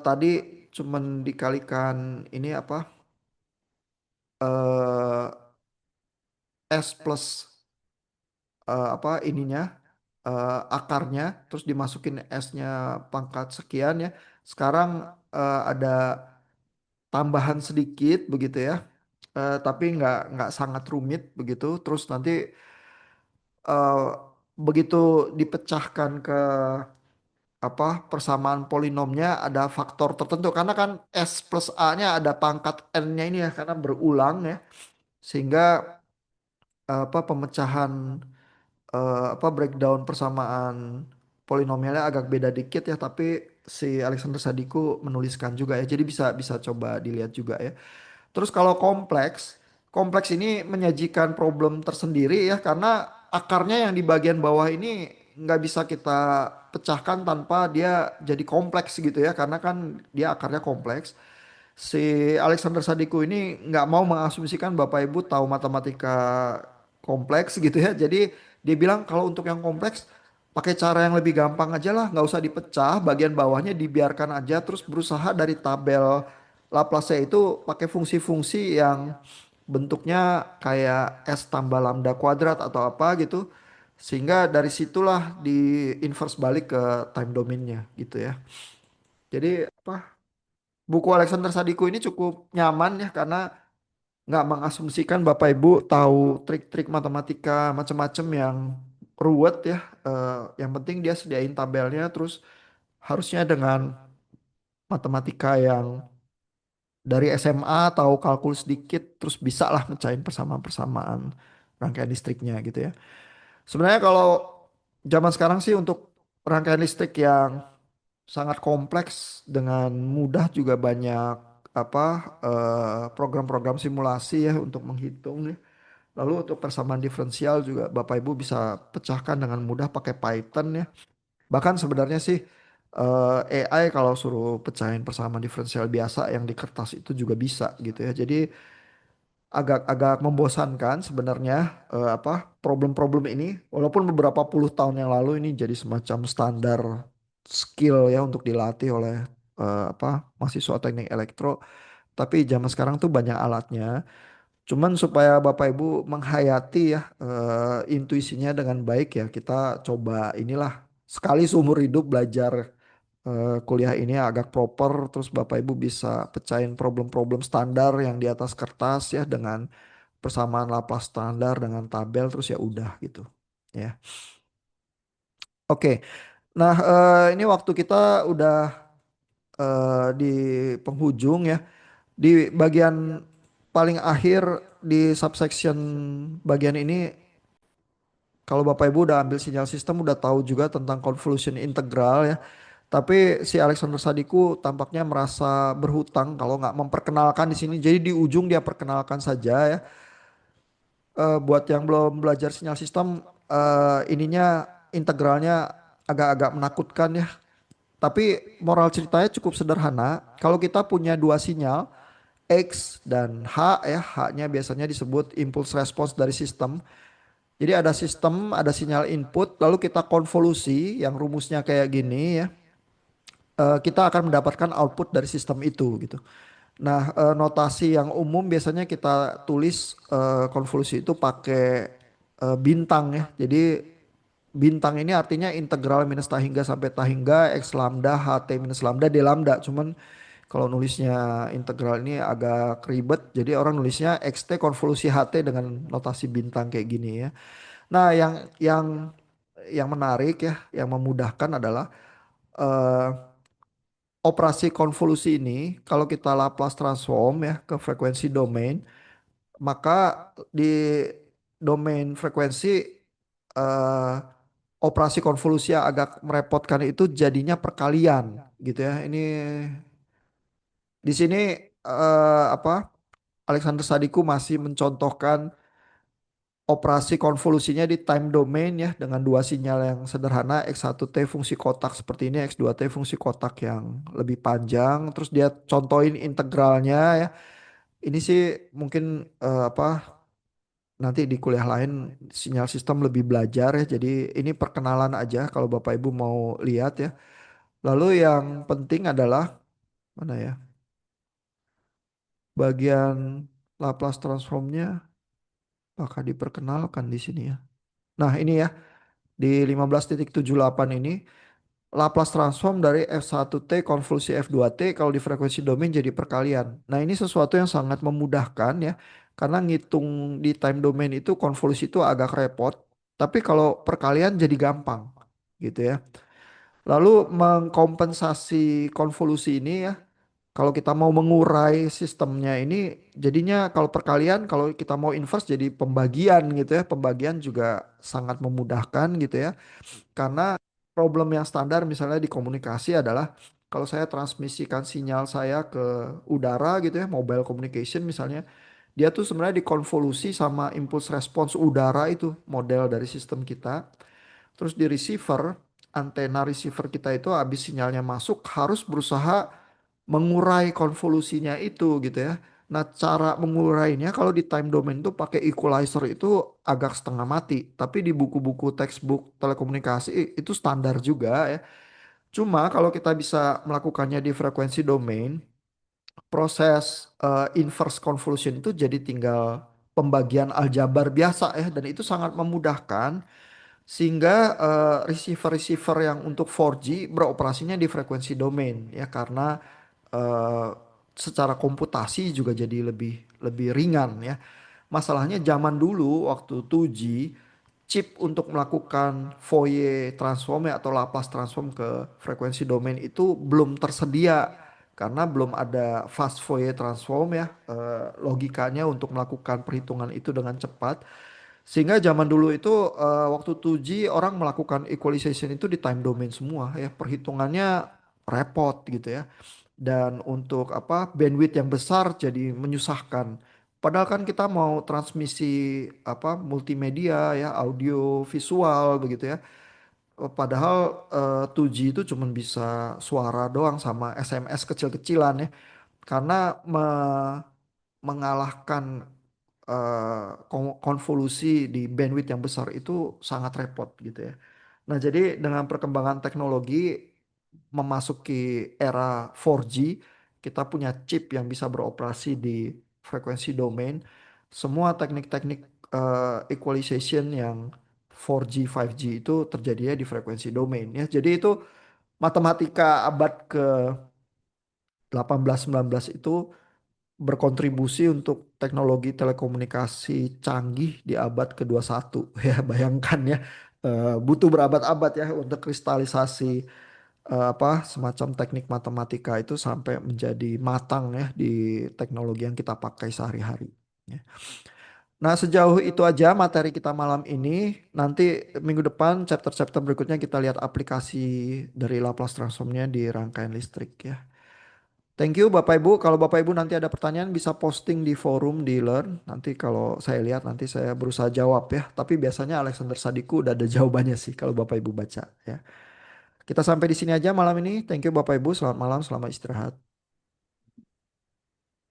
tadi cuman dikalikan ini apa S plus apa ininya akarnya, terus dimasukin S-nya pangkat sekian ya. Sekarang ada tambahan sedikit begitu ya. Tapi nggak sangat rumit begitu. Terus nanti eh, begitu dipecahkan ke apa persamaan polinomnya ada faktor tertentu karena kan S plus A-nya ada pangkat N-nya ini ya karena berulang ya. Sehingga apa pemecahan apa breakdown persamaan polinomialnya agak beda dikit ya tapi si Alexander Sadiku menuliskan juga ya. Jadi bisa bisa coba dilihat juga ya. Terus kalau kompleks, kompleks ini menyajikan problem tersendiri ya karena akarnya yang di bagian bawah ini nggak bisa kita pecahkan tanpa dia jadi kompleks gitu ya karena kan dia akarnya kompleks. Si Alexander Sadiku ini nggak mau mengasumsikan Bapak Ibu tahu matematika kompleks gitu ya. Jadi dia bilang kalau untuk yang kompleks pakai cara yang lebih gampang aja lah, nggak usah dipecah, bagian bawahnya dibiarkan aja, terus berusaha dari tabel Laplace itu pakai fungsi-fungsi yang bentuknya kayak S tambah lambda kuadrat atau apa gitu. Sehingga dari situlah di inverse balik ke time domainnya gitu ya. Jadi apa buku Alexander Sadiku ini cukup nyaman ya karena nggak mengasumsikan Bapak Ibu tahu trik-trik matematika macam-macam yang ruwet ya. Yang penting dia sediain tabelnya terus harusnya dengan matematika yang dari SMA tahu kalkulus sedikit terus bisa lah mecahin persamaan-persamaan rangkaian listriknya gitu ya. Sebenarnya kalau zaman sekarang sih untuk rangkaian listrik yang sangat kompleks dengan mudah juga banyak apa program-program simulasi ya untuk menghitung ya. Lalu untuk persamaan diferensial juga Bapak Ibu bisa pecahkan dengan mudah pakai Python ya. Bahkan sebenarnya sih AI kalau suruh pecahin persamaan diferensial biasa yang di kertas itu juga bisa gitu ya. Jadi agak-agak membosankan sebenarnya apa problem-problem ini walaupun beberapa puluh tahun yang lalu ini jadi semacam standar skill ya untuk dilatih oleh apa mahasiswa teknik elektro tapi zaman sekarang tuh banyak alatnya cuman supaya Bapak Ibu menghayati ya intuisinya dengan baik ya kita coba inilah sekali seumur hidup belajar kuliah ini agak proper terus Bapak Ibu bisa pecahin problem-problem standar yang di atas kertas ya dengan persamaan Laplace standar dengan tabel terus ya udah gitu ya. Oke. Nah, ini waktu kita udah di penghujung ya. Di bagian paling akhir di subsection bagian ini kalau Bapak Ibu udah ambil sinyal sistem udah tahu juga tentang convolution integral ya. Tapi si Alexander Sadiku tampaknya merasa berhutang kalau nggak memperkenalkan di sini. Jadi di ujung dia perkenalkan saja ya. Buat yang belum belajar sinyal sistem, ininya integralnya agak-agak menakutkan ya. Tapi moral ceritanya cukup sederhana. Kalau kita punya dua sinyal, X dan H ya, H-nya biasanya disebut impulse response dari sistem. Jadi ada sistem, ada sinyal input, lalu kita konvolusi yang rumusnya kayak gini ya. Kita akan mendapatkan output dari sistem itu gitu. Nah, notasi yang umum biasanya kita tulis konvolusi itu pakai bintang ya. Jadi bintang ini artinya integral minus tahingga sampai tahingga x lambda ht minus lambda d lambda. Cuman kalau nulisnya integral ini agak ribet. Jadi orang nulisnya xt konvolusi ht dengan notasi bintang kayak gini ya. Nah, yang menarik ya, yang memudahkan adalah eh, operasi konvolusi ini kalau kita Laplace transform ya ke frekuensi domain, maka di domain frekuensi eh, operasi konvolusi yang agak merepotkan itu jadinya perkalian gitu ya. Ini di sini apa Alexander Sadiku masih mencontohkan operasi konvolusinya di time domain ya dengan dua sinyal yang sederhana x1t fungsi kotak seperti ini x2t fungsi kotak yang lebih panjang terus dia contohin integralnya ya. Ini sih mungkin apa nanti di kuliah lain sinyal sistem lebih belajar ya. Jadi ini perkenalan aja kalau Bapak Ibu mau lihat ya. Lalu yang penting adalah mana ya? Bagian Laplace transformnya apakah diperkenalkan di sini ya. Nah, ini ya di 15.78 ini Laplace transform dari F1T konvolusi F2T kalau di frekuensi domain jadi perkalian. Nah, ini sesuatu yang sangat memudahkan ya. Karena ngitung di time domain itu konvolusi itu agak repot. Tapi kalau perkalian jadi gampang gitu ya. Lalu mengkompensasi konvolusi ini ya. Kalau kita mau mengurai sistemnya ini jadinya kalau perkalian kalau kita mau inverse jadi pembagian gitu ya. Pembagian juga sangat memudahkan gitu ya. Karena problem yang standar misalnya di komunikasi adalah kalau saya transmisikan sinyal saya ke udara gitu ya, mobile communication misalnya, dia tuh sebenarnya dikonvolusi sama impulse response udara itu model dari sistem kita. Terus di receiver, antena receiver kita itu habis sinyalnya masuk harus berusaha mengurai konvolusinya itu gitu ya. Nah, cara mengurainya kalau di time domain itu pakai equalizer itu agak setengah mati. Tapi di buku-buku textbook telekomunikasi itu standar juga ya. Cuma kalau kita bisa melakukannya di frekuensi domain, proses inverse convolution itu jadi tinggal pembagian aljabar biasa ya. Dan itu sangat memudahkan sehingga receiver-receiver yang untuk 4G beroperasinya di frekuensi domain ya karena eh, secara komputasi juga jadi lebih lebih ringan ya. Masalahnya zaman dulu waktu 2G chip untuk melakukan Fourier transform ya atau Laplace transform ke frekuensi domain itu belum tersedia karena belum ada fast Fourier transform ya logikanya untuk melakukan perhitungan itu dengan cepat. Sehingga zaman dulu itu waktu 2G orang melakukan equalization itu di time domain semua ya. Perhitungannya repot gitu ya. Dan untuk apa bandwidth yang besar jadi menyusahkan. Padahal kan kita mau transmisi apa multimedia ya, audio, visual begitu ya. Padahal 2G itu cuma bisa suara doang sama SMS kecil-kecilan ya. Karena mengalahkan konvolusi di bandwidth yang besar itu sangat repot gitu ya. Nah, jadi dengan perkembangan teknologi memasuki era 4G, kita punya chip yang bisa beroperasi di frekuensi domain. Semua teknik-teknik equalization yang 4G, 5G itu terjadinya di frekuensi domain ya. Jadi itu matematika abad ke 18-19 itu berkontribusi untuk teknologi telekomunikasi canggih di abad ke-21 ya bayangkan ya butuh berabad-abad ya untuk kristalisasi apa semacam teknik matematika itu sampai menjadi matang ya di teknologi yang kita pakai sehari-hari ya. Nah, sejauh itu aja materi kita malam ini. Nanti minggu depan chapter-chapter berikutnya kita lihat aplikasi dari Laplace transformnya di rangkaian listrik ya. Thank you Bapak Ibu. Kalau Bapak Ibu nanti ada pertanyaan bisa posting di forum di Learn. Nanti kalau saya lihat nanti saya berusaha jawab ya. Tapi biasanya Alexander Sadiku udah ada jawabannya sih kalau Bapak Ibu baca ya. Kita sampai di sini aja malam ini. Thank you Bapak Ibu. Selamat malam, selamat istirahat.